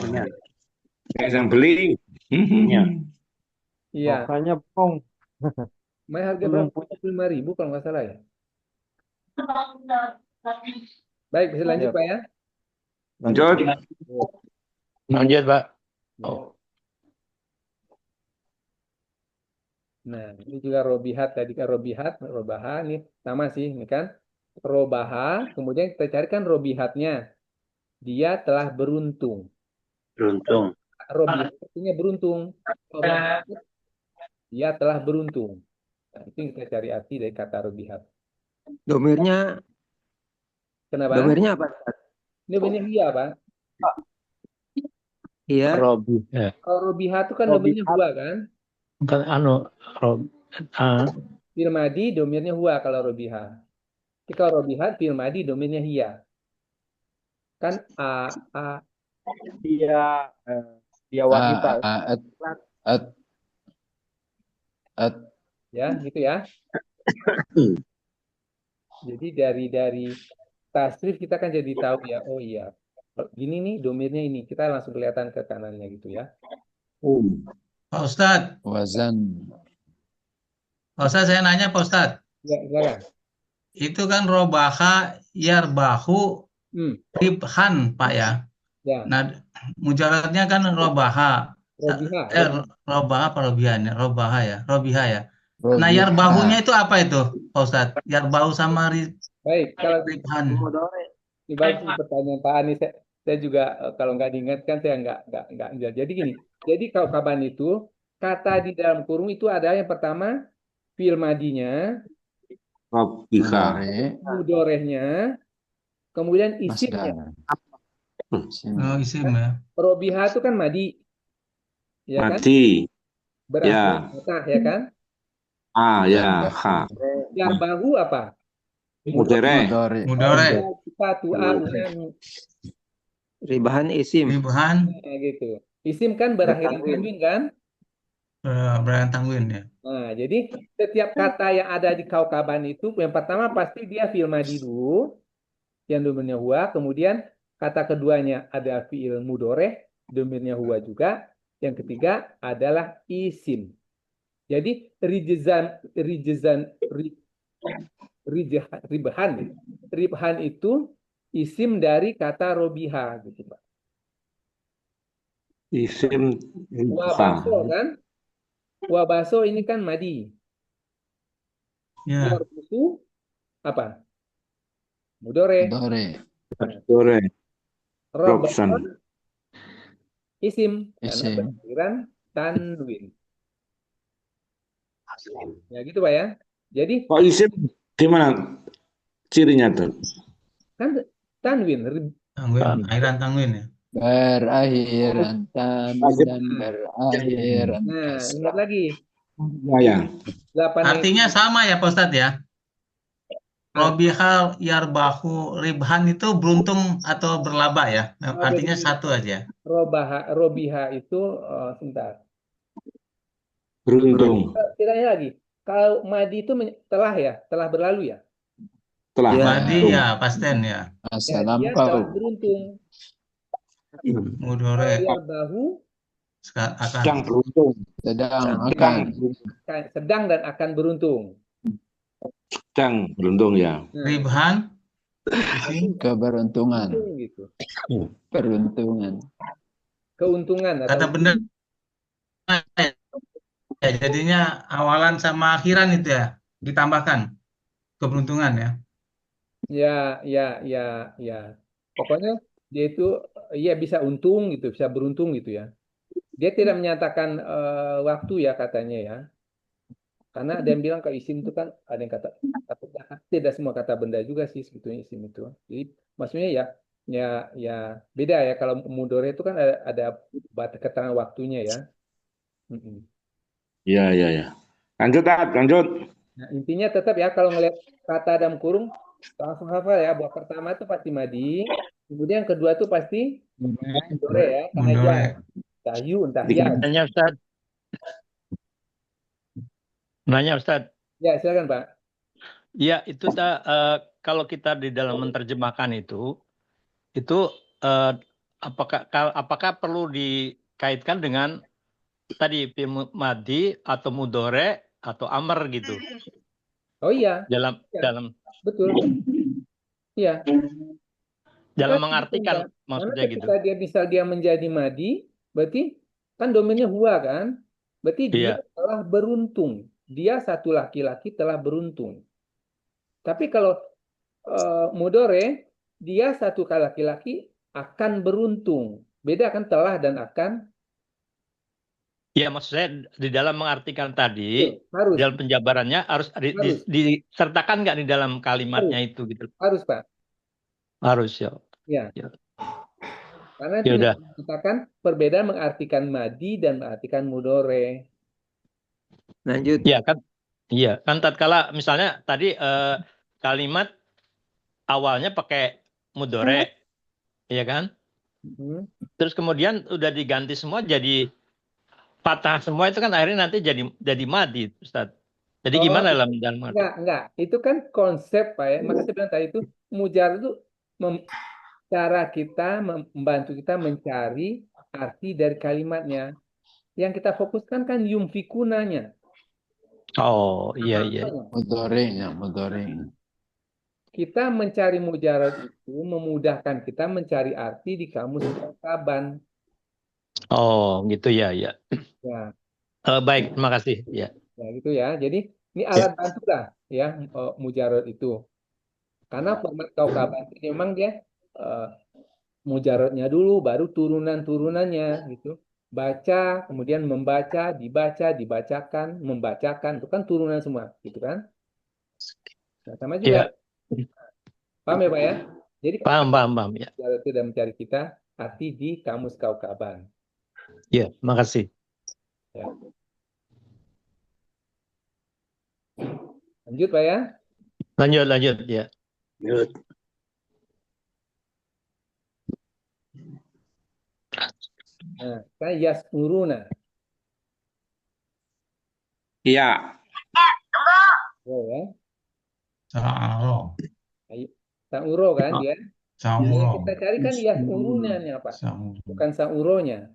Yang beli. Punya. Iya. Makanya bong. Main harga berapa? 5.000 kalau nggak salah ya. Baik, bisa lanjut Pak ya. Lanjut. Lanjut, Pak. Oh. Nah, ini juga robihat tadi kan robaha ini sama sih, ini kan robaha. Kemudian kita carikan robihatnya. Dia telah beruntung. Beruntung. Robihat artinya beruntung. Robahat, dia telah beruntung. Nah, itu yang kita cari arti dari kata robihat. Domirnya Kenapa? domirnya apa? Ini domirnya iya, Pak. Iya. Robihat. Kalau robihat itu kan domirnya huwa kan? Bukan Fil madi domirnya huwa kalau robiha. Jadi kalau robihat fil madi domirnya hiya. Kan dia wanita. Ya, gitu ya. Jadi dari tasrif kita kan jadi tahu ya, oh iya. Gini nih domirnya ini, kita langsung kelihatan ke kanannya gitu ya. Pak Ustadz. Wazan. Pak Ustadz saya nanya Pak Ustadz. Ya, silakan. Itu kan robaha yarbahu ribhan Pak ya. Ya. Nah, mujaradnya kan robaha. Robiha. Robaha apa robihan ya? Robaha ya, robiha ya. Nah, yarbahunya itu apa itu Pak Ustadz? Yarbahu sama Baik, kalau ribhan. Ini bagus pertanyaan Pak Anies. Saya juga kalau nggak diingatkan saya nggak. Jadi gini. Jadi kalau kaban itu kata di dalam kurung itu ada yang pertama fi'il madinya, mudorehnya, kemudian isimnya. Oh, isim ya. Robiha itu kan madi. Ya madi. Kan? Berarti fatah ya kan? Ya, ha. Yarbahu apa? Mudore. Ribahan isim. Ribahan. Nah, gitu. Isim kan berakhir tanwin kan? Berakhir tanwin ya. Nah, jadi setiap kata yang ada di kaukaban itu yang pertama pasti dia fi'il madi dulu, yang domirnya huwa, kemudian kata keduanya ada fi'il mudoreh, domirnya huwa juga. Yang ketiga adalah isim. Jadi ribhan itu isim dari kata robiha gitu Pak. Isim Wabaso kan? Wabaso ini kan madi. Ya. Yarbusu apa? Mudore. Sore. Robson Robson. isim karena Isim. berakhiran tanwin. Ya gitu Pak ya. Jadi Kok isim gimana cirinya tuh? kan tanwin. Tanwin, akhiran tanwin ya. Berakhiran tanwin dan berakhiran Nah, kasrah. ingat lagi. Ya. 8 Artinya sama ya Pak Ustadz ya. Robiha yarbahu ribhan itu beruntung atau berlaba ya. Artinya satu aja. Robiha itu sebentar. Beruntung. Kiranya lagi. Kalau madi itu telah ya, telah berlalu ya. Telah. Madi ya, pasten ya. Ya, dia telah beruntung. Mudore. Yarbahu sedang beruntung. Sedang dan akan beruntung. Sedang beruntung ya. Ribhan keberuntungan. Gitu. Peruntungan. Keuntungan. Kata benar. Ya, jadinya awalan sama akhiran itu ya ditambahkan keberuntungan ya. Ya. Pokoknya dia itu ya bisa untung gitu, bisa beruntung gitu ya. Dia tidak menyatakan waktu ya katanya ya. Karena ada yang bilang kalau isim itu kan ada yang kata tidak semua kata benda juga sih sebetulnya isim itu. Jadi maksudnya ya beda ya. Kalau mudore itu kan ada keterangan waktunya ya. Ya. Lanjut. Nah, intinya tetap ya kalau ngelihat kata dalam kurung langsung hafal ya. Bahwa pertama itu pasti madi, kemudian yang kedua itu pasti mudore ya. Karena ya tahyu entah ya. Nanya Ustaz. Nanya Ustaz. Ya silakan Pak. Ya itu kalau kita di dalam menerjemahkan itu apakah perlu dikaitkan dengan tadi madi atau mudore atau amr gitu? Oh iya. Dalam betul. Iya. Dalam mengartikan maksudnya gitu. Ketika dia menjadi madi, berarti kan domainnya huwa kan? Berarti dia telah beruntung. Dia satu laki-laki telah beruntung. Tapi kalau mudore, dia satu laki-laki akan beruntung. Beda kan telah dan akan. Ya maksud saya di dalam mengartikan tadi, harus. Dalam penjabarannya harus disertakan nggak di dalam kalimatnya itu gitu? Harus Pak. Harus ya. Ya. Karena itu dikatakan perbedaan mengartikan madi dan mengartikan mudore. Lanjut. Ya kan, iya kan tatkala misalnya tadi kalimat awalnya pakai mudore, ya kan? Terus kemudian udah diganti semua jadi patah semua itu kan akhirnya nanti jadi madi, Ustaz. Jadi gimana dalam enggak. Itu kan konsep Pak ya. Maka saya bilang tadi itu mujarad itu cara kita membantu kita mencari arti dari kalimatnya. Yang kita fokuskan kan yumfikunanya. Oh iya. Mudore. Kita mencari mujarad itu memudahkan kita mencari arti di kamus Kaban. Oh gitu ya. Ya. Baik, terima kasih. Ya gitu ya. Jadi ini alat bantu lah ya mujarad itu. Karena format Kaukaban ini memang dia mujaradnya dulu, baru turunan-turunannya gitu. Baca, kemudian membaca, dibaca, dibacakan, membacakan, itu kan turunan semua, gitu kan? Nah, sama juga. Paham ya Pak ya? Jadi paham ya. Tidak mencari kita arti di kamus Kaukaban. Ya, makasih. Ya. Lanjut Pak ya? Lanjut ya. Lanjut. Nah, yasmuruna. Iya. Oh ya. Ta'aro. Ta'uro kan dia? Yang kita Sauro. cari kan yas'urunanya, Pak. Sauro. Bukan sa'uronya.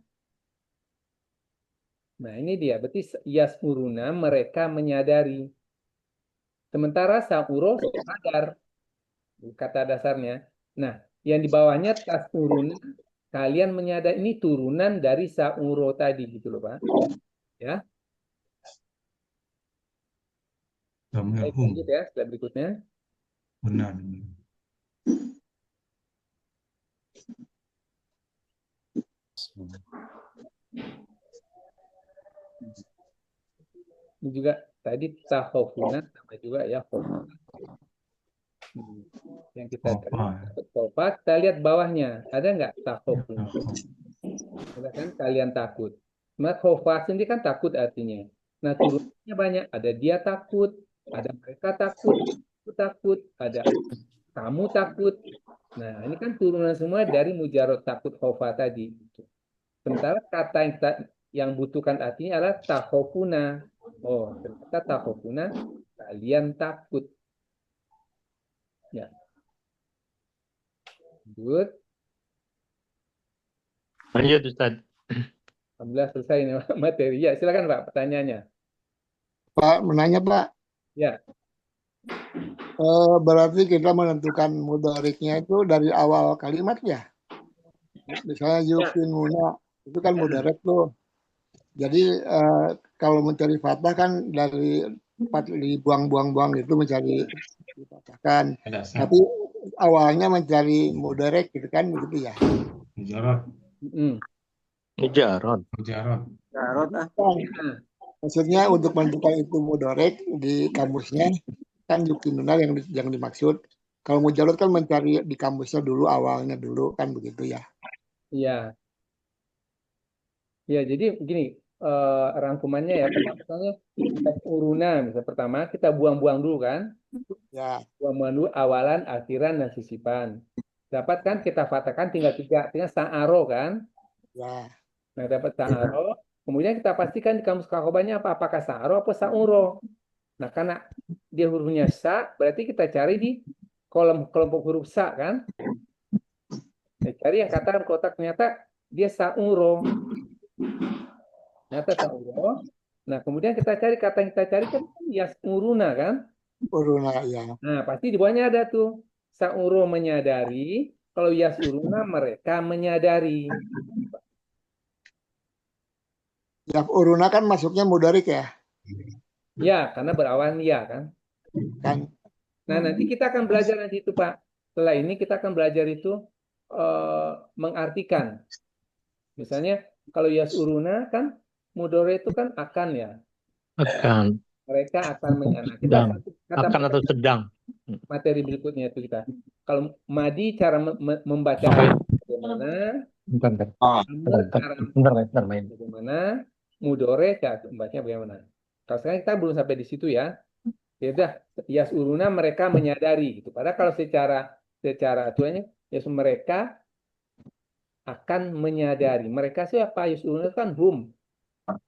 Nah, ini dia. Berarti yas'uruna mereka menyadari. Sementara sa'uro sadar. Kata dasarnya. Nah, yang di bawahnya tas'uruna. Kalian menyadari. Ini turunan dari sa'uro tadi gitu loh, Pak. Ya. Baik, Domilhum. lanjut ya. Slide berikutnya. Benar. Ini juga tadi takhofuna sama juga ya khofuna. Yang kita khofa, kita lihat bawahnya. Ada nggak takhofuna? Ada kan kalian takut. Nah, khofa sendiri kan takut artinya. Nah, turunannya banyak. Ada dia takut, ada mereka takut, aku takut, ada kamu takut. Nah, ini kan turunan semua dari mujarot takut khofa tadi. Sementara kata yang butuhkan artinya adalah takhofuna. Oh, ternyata takhofuna kalian takut. Ya. Good. Lanjut, Ustaz. Alhamdulillah selesai ini materi. Ya, silakan Pak, pertanyaannya. Pak, menanya Pak. Ya. Berarti kita menentukan mudhariknya itu dari awal kalimat ya. Misalnya yuqinuna itu kan mudharik tuh. Jadi kalau mencari fathah kan dari dibuang-buang-buang itu mencari dipatahkan. Tapi awalnya mencari mudharik gitu kan begitu ya. Mujarot. Mujarot. Jarot ah. Maksudnya untuk menentukan itu mudharik di kamusnya kan yuqinuna yang dimaksud. Kalau mujarot kan mencari di kamusnya dulu, awalnya dulu kan begitu ya. Iya. Ya, jadi begini, rangkumannya ya, misalnya uruna, misalnya pertama kita buang-buang dulu kan, Ya. buang-buang dulu awalan, akhiran, dan sisipan. Dapat kan kita katakan tinggal sa'aro kan, Ya. nah dapat sa'aro, kemudian kita pastikan di kamus kakobanya apakah sa'aro atau sa'uro. Nah, karena dia hurufnya sa, berarti kita cari di kelompok huruf sa kan, nah, cari yang kata kotak ternyata dia sa'uro. Ternyata sa'uro. Nah, kemudian kita cari kata yang kita cari kan yas'uruna kan? Uruna ya. Nah, pasti di bawahnya ada tuh. Sa'uro menyadari, kalau yas'uruna mereka menyadari. Ya, uruna kan masuknya mudharik ya. Ya, karena berawal ya kan. Kan. Nah, nanti kita akan belajar nanti itu, Pak. Setelah ini kita akan belajar itu mengartikan. Misalnya kalau yas'uruna kan mudhari itu kan akan ya. Akan. Mereka akan menyadari. Sedang. Akan atau sedang. Materi berikutnya itu kita. Kalau madi cara membaca bagaimana? Bentar. Bagaimana? Mudhari cara membacanya bagaimana? Kalau sekarang kita belum sampai di situ ya. Ya udah, yas'uruna mereka menyadari gitu. Padahal kalau secara aturannya mereka akan menyadari. Mereka siapa? Yas'uruna kan hum.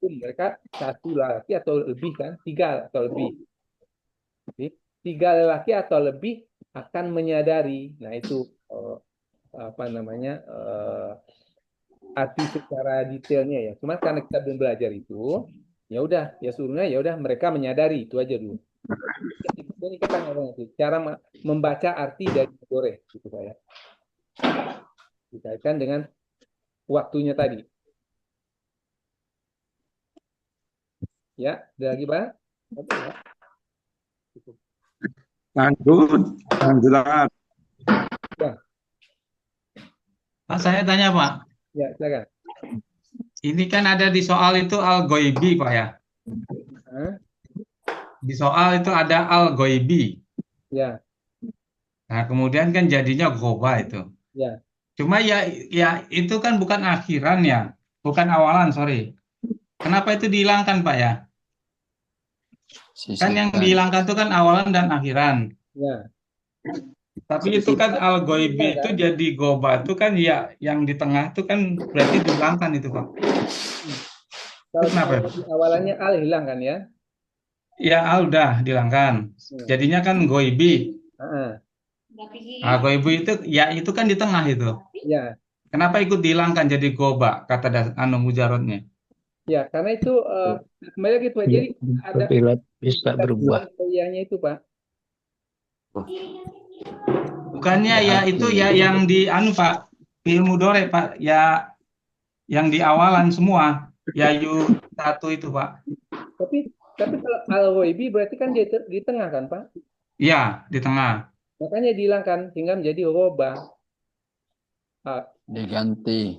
Mereka satu laki atau lebih kan? Tiga atau lebih. Jadi, tiga lelaki atau lebih akan menyadari. Nah, itu arti secara detailnya ya. Cuma karena kita belum belajar itu, ya udah, yas'uruna ya udah mereka menyadari itu aja dulu. Jadi kita ngomong itu cara membaca arti dari mudhari gitu saya. Dikaitkan dengan waktunya tadi. Ya, ada lagi, Pak? Lanjut. Ya. Pak, saya tanya Pak. Ya, silakan. Ini kan ada di soal itu al-ghaibi Pak ya. Di soal itu ada al-ghaibi. Ya. Nah, kemudian kan jadinya ghoba itu. Ya. Cuma ya itu kan bukan akhiran ya, bukan awalan, sorry. Kenapa itu dihilangkan Pak ya? Kan yang dihilangkan itu kan awalan dan akhiran. Ya. Tapi itu kan al-ghaibi itu jadi ghoba itu kan ya yang di tengah itu kan berarti dihilangkan itu Pak. Kalau Kenapa? awalannya al hilang kan ya? Ya al udah dihilangkan. Jadinya kan ghaibi. Goibu itu ya itu kan di tengah itu. Ya, Kenapa ikut dihilangkan jadi goba kata mujarotnya? ya karena itu kembali lagi Pak. Jadi ada bisa berubah. iya-nya itu Pak. Bukannya ya itu ya yang di Pak ilmu dore Pak ya yang di awalan semua ya satu itu Pak. Tapi kalau al-ghaibi berarti kan di tengah kan Pak? Iya di tengah. Makanya dihilangkan sehingga menjadi roba. Diganti.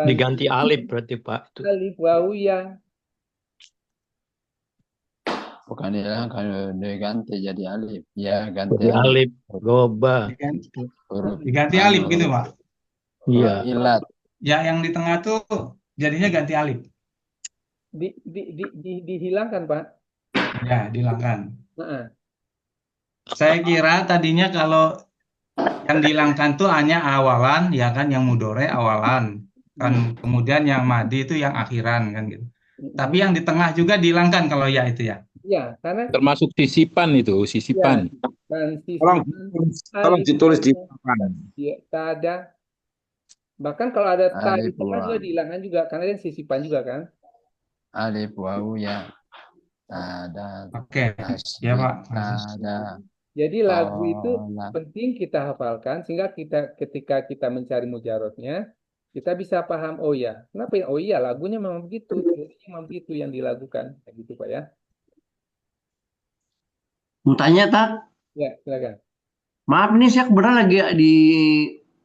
Diganti alif berarti Pak. Alif wawu ya. Bukan dihilangkan, diganti jadi alif. Ya, ganti Jadi alif, goba. Diganti alif gitu Pak. Iya. Ilat. Ya yang di tengah tuh jadinya ganti alif. Dihilangkan Pak. Ya dihilangkan. Saya kira tadinya kalau yang dihilangkan tuh hanya awalan, ya kan, yang mudore awalan, kan, kemudian yang madi itu yang akhiran, kan gitu. Tapi yang di tengah juga dihilangkan kalau ya itu ya. Iya, karena termasuk sisipan itu, sisipan. Ya, tolong ditulis di depan. Ya, tak ada. Bahkan kalau ada ta di tengah juga dihilangkan juga, karena yang sisipan juga kan. Alif wawu ya. Ada. Oke, ya Pak. Ada. Jadi lagu itu penting kita hafalkan sehingga ketika kita mencari mujarotnya kita bisa paham, oh ya, kenapa ya? Oh iya, lagunya memang begitu, memang begitu yang dilakukan, kayak gitu Pak ya. Mau tanya tak? Ya, silakan. Maaf nih saya kebetulan lagi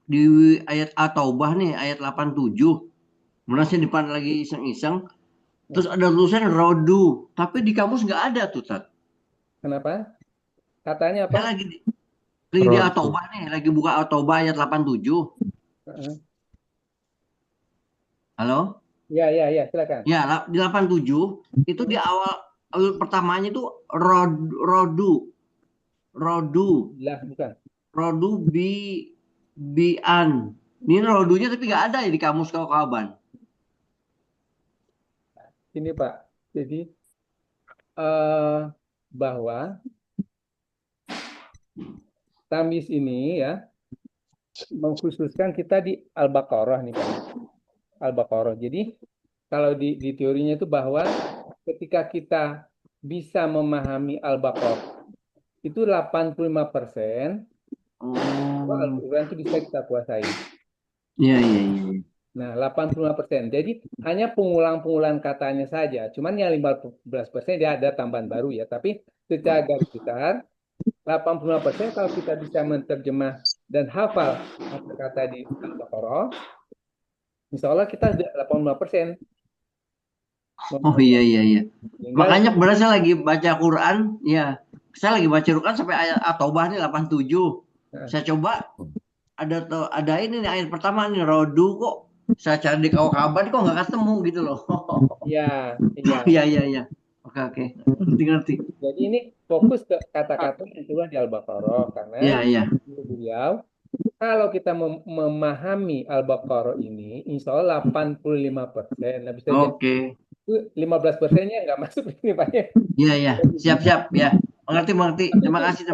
di ayat At-Taubah nih, ayat 87. Kemudian saya depan lagi iseng-iseng, terus ada tulisan rodu, tapi di kamus nggak ada tuh Tat. Kenapa? Katanya apa? Saya lagi di At-Taubah nih, lagi buka At-Taubah ayat 87. Halo? Ya, silakan. Ya, di 87 itu di awal pertamanya itu rodu. Lah, bukan. Rodu bian. Ini rodunya tapi nggak ada ya di kamus Kaukaban. Ini Pak, jadi bahwa tamis ini ya mengkhususkan kita di Al-Baqarah nih Pak. Al-Baqarah. Jadi kalau di teorinya itu bahwa ketika kita bisa memahami Al-Baqarah itu 85% Al-Quran itu bisa kita kuasai. Iya. Nah, 85%. Jadi hanya pengulang-pengulang katanya saja. Cuman yang 15% dia ada tambahan baru ya. Tapi secara garis besar 85% kalau kita bisa menerjemah dan hafal kata-kata di Al-Baqarah, insya Allah kita sudah 85%. Oh iya. Makanya benar saya lagi baca Quran, ya. Saya lagi baca Quran sampai ayat At-Taubah nih 87. Saya coba ada ini nih ayat pertama nih rodu kok. Saya cari di Kaukaban kok nggak ketemu gitu loh. Iya. Iya. Oke. Ngerti. Jadi ini fokus ke kata-kata yang keluar di Al-Baqarah karena beliau kalau kita memahami Al-Baqarah ini, insya Allah 85%. Nah, bisa jadi 15%-nya nggak masuk ini Pak. Iya. Siap ya. Mengerti. Terima kasih.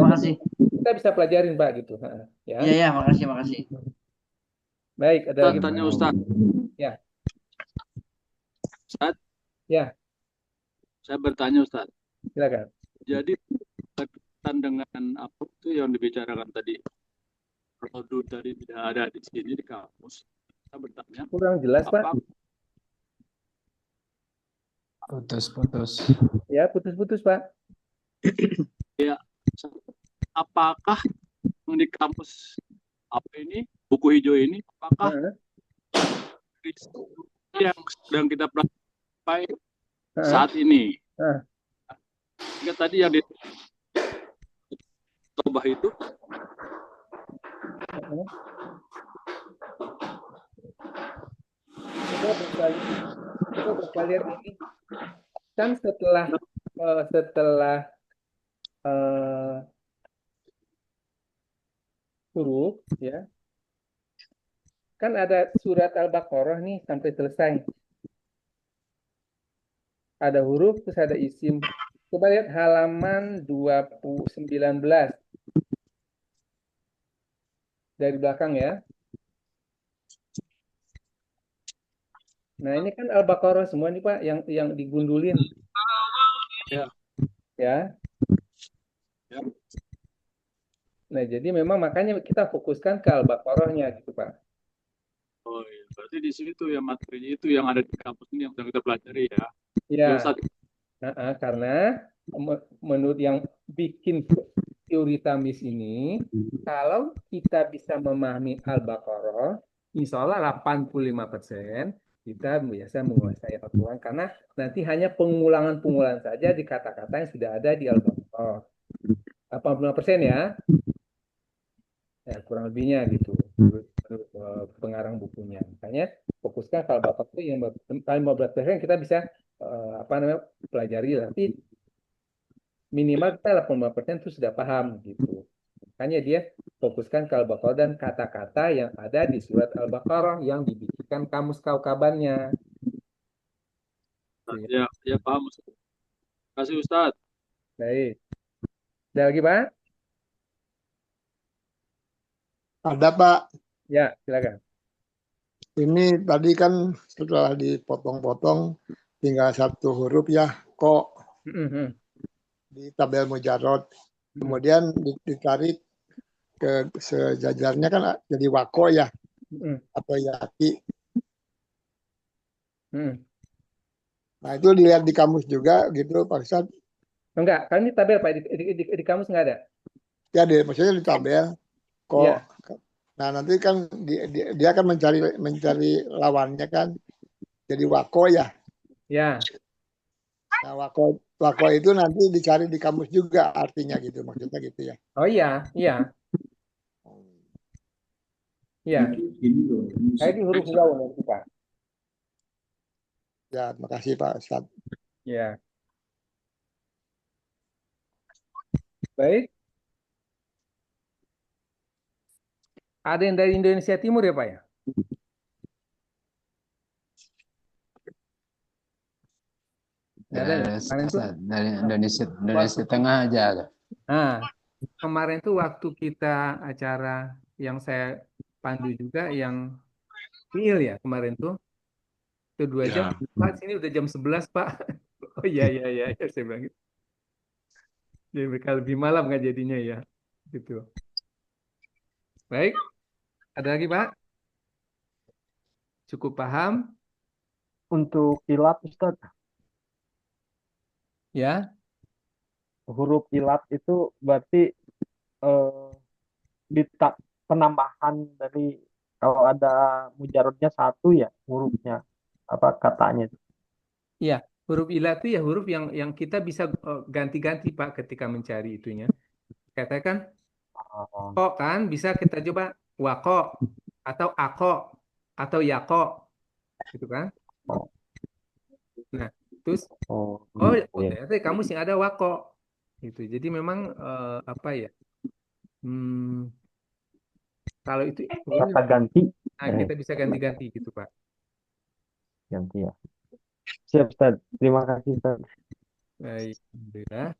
Kita bisa pelajarin Pak gitu. Ya. Iya, makasih. Baik, ada lagi. Tanya Ustaz. Ya. Ustaz? Ya. Saya bertanya Ustaz. Silakan. Jadi berkaitan dengan apa itu yang dibicarakan tadi, rodu tadi tidak ada di sini di kamus. Saya bertanya. Kurang jelas Pak. Putus. Ya, putus Pak. Ya, apakah di kamus apa ini buku hijau ini apakah yang sedang kita pelajari saat ini? Hingga tadi yang di Taubah itu Coba lihat ini kan setelah huruf ya kan ada surat Al-Baqarah nih sampai selesai, ada huruf terus ada isim. Coba lihat halaman 19. dari belakang ya. Nah, ini kan Al-Baqarah semua nih Pak yang digundulin Ya, ya. ya. Nah, jadi memang makanya kita fokuskan ke Al-Baqarahnya gitu Pak. Oh iya, berarti di situ ya materinya itu yang ada di kampus ini yang sedang kita pelajari ya. Ya. Ya, Ustaz. Karena menurut yang bikin teori tamis ini, kalau kita bisa memahami Al-Baqarah, insya Allah 85% kita biasa menguasai Al-Quran. Karena nanti hanya pengulangan-pengulangan saja di kata-kata yang sudah ada di Al-Baqarah. 85% ya. Ya, kurang lebihnya gitu menurut pengarang bukunya. Makanya fokuskan kalau Bapak itu yang 15% kita bisa pelajari, tapi minimal kita 85% itu sudah paham gitu. Makanya dia fokuskan ke Al-Baqarah dan kata-kata yang ada di surat Al-Baqarah yang dibikinkan kamus kaukabannya. Ya, ya paham Ustaz. Terima kasih Ustaz. Baik. Ada lagi Pak? Ada Pak. Ya, silakan. Ini tadi kan setelah dipotong-potong tinggal satu huruf ya, kok di tabel mujarrad. Kemudian ditarik ke sejajarnya kan jadi wako ya, atau yaki. Nah itu dilihat di kamus juga gitu Pak Ustadz. Enggak, kan ini tabel Pak, di kamus nggak ada. Ya, maksudnya di tabel. Kok. Ya. Nah nanti kan dia akan mencari lawannya kan, jadi wako ya. Ya. Nah wako itu nanti dicari di kamus juga artinya gitu, maksudnya gitu ya. Oh iya, iya. Iya. Kayak di huruf waw nanti Pak. Ya, terima kasih Pak Ustadz. Ya. Baik. Ada yang dari Indonesia Timur ya Pak ya? Dari Indonesia Tengah aja ada. Nah, kemarin tuh waktu kita acara yang saya pandu juga yang fiil ya kemarin tuh. Itu 2 jam. Pak, sini udah jam 11 Pak. Oh iya saya bilang gitu. Jadi mereka lebih malam nggak jadinya ya. Gitu. Baik. Ada lagi Pak? Cukup paham? Untuk ilat Ustaz. Ya. Huruf ilat itu berarti penambahan dari kalau ada mujarrodnya 1 ya hurufnya apa katanya itu. Iya, huruf ilat itu ya huruf yang kita bisa ganti-ganti Pak ketika mencari itunya. Katakan kok kan bisa kita coba wako atau ako atau yako gitu kan. Nah terus ternyata kamu sih ada wako gitu. Jadi memang apa ya kalau itu kata ganti kita bisa ganti-ganti gitu Pak. Ganti ya. Siap Ustaz, terima kasih Ustaz. Baik, alhamdulillah.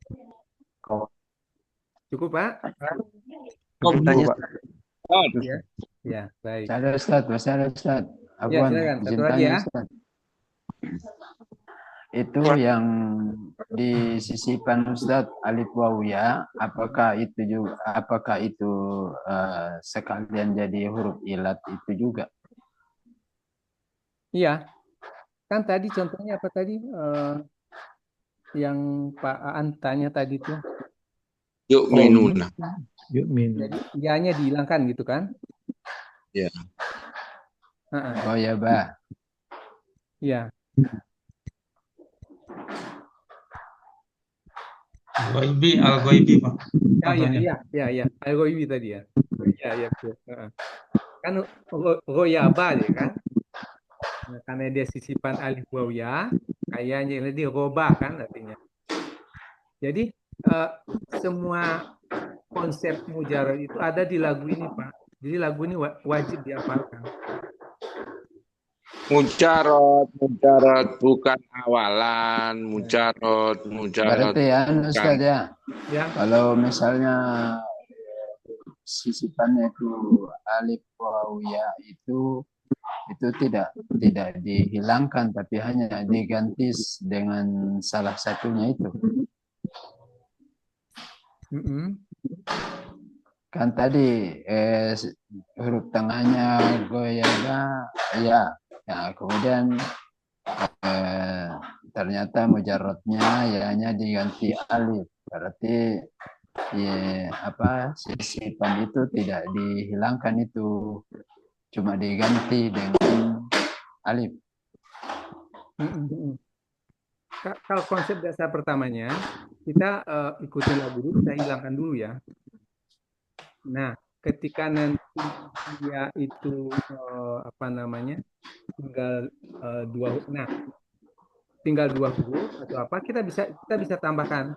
Cukup Pak? Cukup Pak. Ya, baik. Ada Ustaz, masih ada Ustaz. Ya, silakan. Satu lagi ya. Ustaz. Itu yang di sisipan Ustaz alif waw ya, apakah itu sekalian jadi huruf ilat itu juga? Iya. Kan tadi contohnya apa tadi? Yang Pak Aan tanya tadi tuh. Yu'minuna. Jadi ya-nya dihilangkan gitu kan? Ya. Oh ya, Bah. Iya. Al-Ghaibi Pak. Ya. Al-Ghaibi tadi ya. Iya betul. Kan Royaba ya kan? Nah, karena dia sisipan alif waw ya, kayaknya dia roba kan artinya. Jadi semua konsep mujarrad itu ada di lagu ini Pak. Jadi lagu ini wajib dihafalkan. Mujarrad bukan awalan, mujarrad. Berarti ya Ustaz ya. Kalau misalnya sisipannya itu alif waw ya itu tidak dihilangkan tapi hanya diganti dengan salah satunya itu. Kan tadi huruf tengahnya goyaba ya. Nah, kemudian ternyata mujarrodnya ya-nya diganti alif. Berarti sisipan itu tidak dihilangkan itu. Cuma diganti dengan alif. Kalau konsep dasar pertamanya, kita ikutin lagu dulu, kita hilangkan dulu ya. Nah, ketika nanti dia itu tinggal dua huruf atau apa, kita bisa tambahkan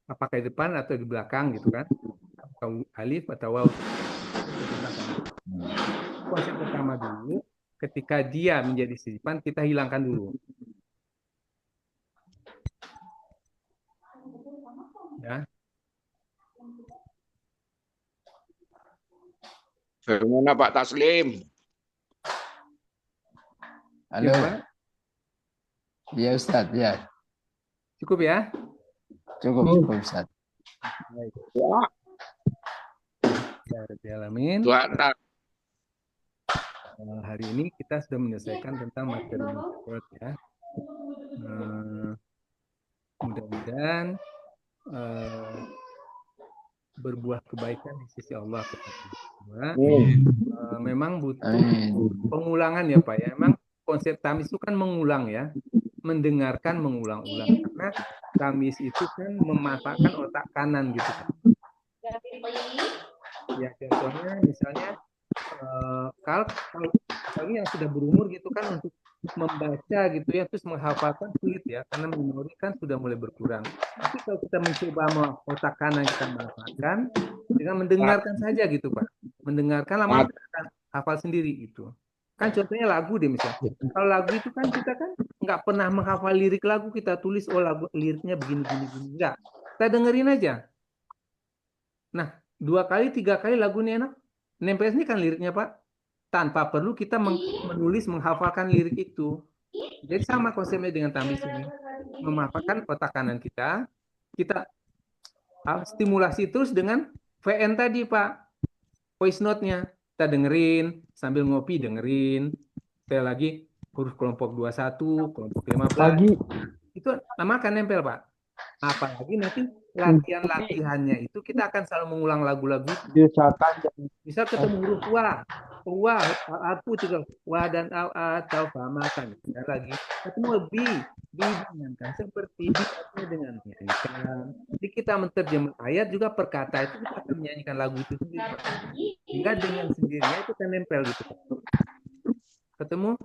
apakah di depan atau di belakang gitu kan, atau alif atau waw. Konsep pertama dulu, ketika dia menjadi sisipan kita hilangkan dulu. Ya. Bagaimana Pak Taslim? Halo. Ya Ustadz, ya. Cukup ya? Cukup Ustadz. Baik. Ya. Alamin. Hari ini kita sudah menyelesaikan tentang materi mujarrad ya. Mudah-mudahan berbuah kebaikan di sisi Allah. Memang butuh pengulangan ya Pak ya. Memang konsep tamis itu kan mengulang ya, mendengarkan mengulang-ulang karena tamis itu kan memanfaatkan otak kanan gitu Pak. Ya contohnya misalnya kalau yang sudah berumur gitu kan untuk membaca gitu ya terus menghafalkan sulit ya karena memori kan sudah mulai berkurang. Tapi kalau kita mencoba otak kanan kita manfaatkan dengan mendengarkan saja gitu Pak, mendengarkan lama kita akan hafal sendiri itu. Kan contohnya lagu deh misalnya. Kalau lagu itu kan kita kan nggak pernah menghafal lirik lagu, kita tulis lagu liriknya begini enggak. Kita dengerin aja. Nah 2 kali 3 kali lagunya enak. Nempel ini kan liriknya Pak. Tanpa perlu kita menulis menghafalkan lirik itu. Jadi sama konsepnya dengan tamis ini. Memanfaatkan otak kanan kita stimulasi terus dengan VN tadi Pak. Voice note-nya. Kita dengerin, sambil ngopi dengerin. Sekali lagi, huruf kelompok 21, kelompok 15. Lagi. Itu nama akan nempel Pak. Apalagi nanti latihannya itu kita akan selalu mengulang lagu-lagu. Misal ketemu huruf wa, aku juga wa dan atau makan. Dan lagi ketemu bi dengankan seperti bi dengan menyanyikan. Jadi kita menterjemah ayat juga per kata itu kita akan menyanyikan lagu itu sendiri. Hingga dengan sendirinya itu kan nempel gitu. Ketemu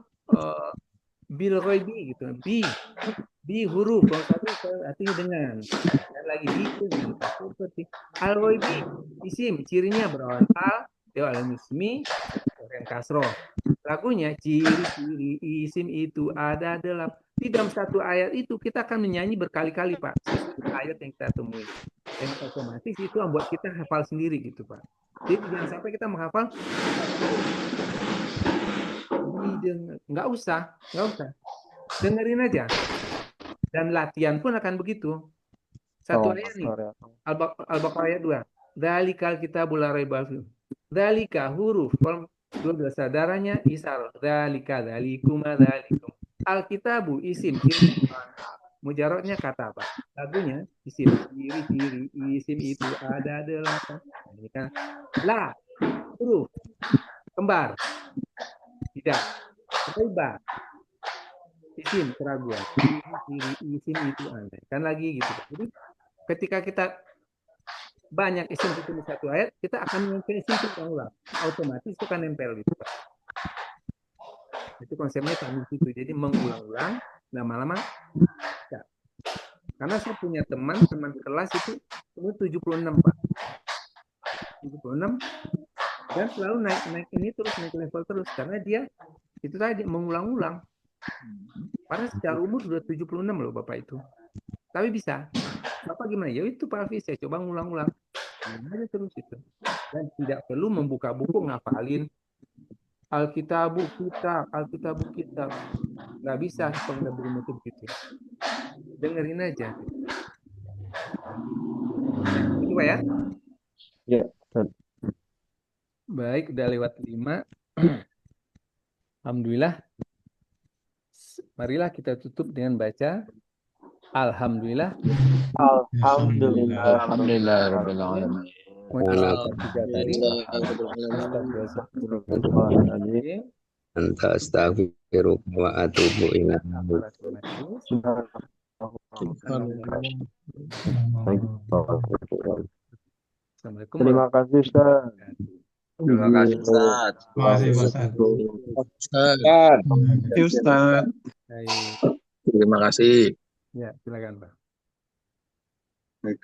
bil roibi gitu, bi huruf kalau satu artinya dengan dan lagi itu seperti al roibi isim cirinya berawal al al ismi dan kasroh. Lagunya ciri-ciri isim itu ada dalam di dalam satu ayat itu kita akan menyanyi berkali-kali Pak ayat yang kita temui dan otomatis itu membuat kita hafal sendiri gitu Pak. Jadi jangan sampai kita menghafal nggak usah dengerin aja dan latihan pun akan begitu. Satu ayat nih Al-Baqarah ayat 2 dzalikal kitabul la raiba fihi dzalika huruf 12 darahnya isar dzalika dzalikum dzalikum al-kitabu isim mujarrodnya kata apa lagunya isim ciri-ciri isim itu ada dalam ini kan la huruf kembar tidak raiba isim keraguan isim itu aneh kan lagi gitu. Jadi ketika kita banyak isim itu di satu ayat kita akan mengenai isim itu ulang otomatis itu kan nempel gitu. Itu konsepnya tamis itu jadi mengulang-ulang lama-lama ya. Karena saya punya teman kelas itu umur 76 Pak 76 dan selalu naik ini terus naik level terus karena dia itu tadi mengulang-ulang. Karena secara umur sudah 76 loh Bapak itu. Tapi bisa. Bapak gimana? Ya itu Pak Hafiz, saya coba ngulang-ulang. Aja terus itu. Dan tidak perlu membuka buku ngapalin Alkitabu kitab. Nggak bisa kalau berilmu itu begitu. Dengerin aja. Itu Pak ya. Ya. Baik, udah lewat 5. Alhamdulillah. Marilah kita tutup dengan baca Alhamdulillah. Alhamdulillah. Alhamdulillah rabbil alamin. Anta astaghfiruka wa atubu ilaik. Terima kasih Ustaz. Terima kasih Ustaz. Terima kasih Ustaz. Ustaz. Baik. Terima kasih. Ya, silakan Pak.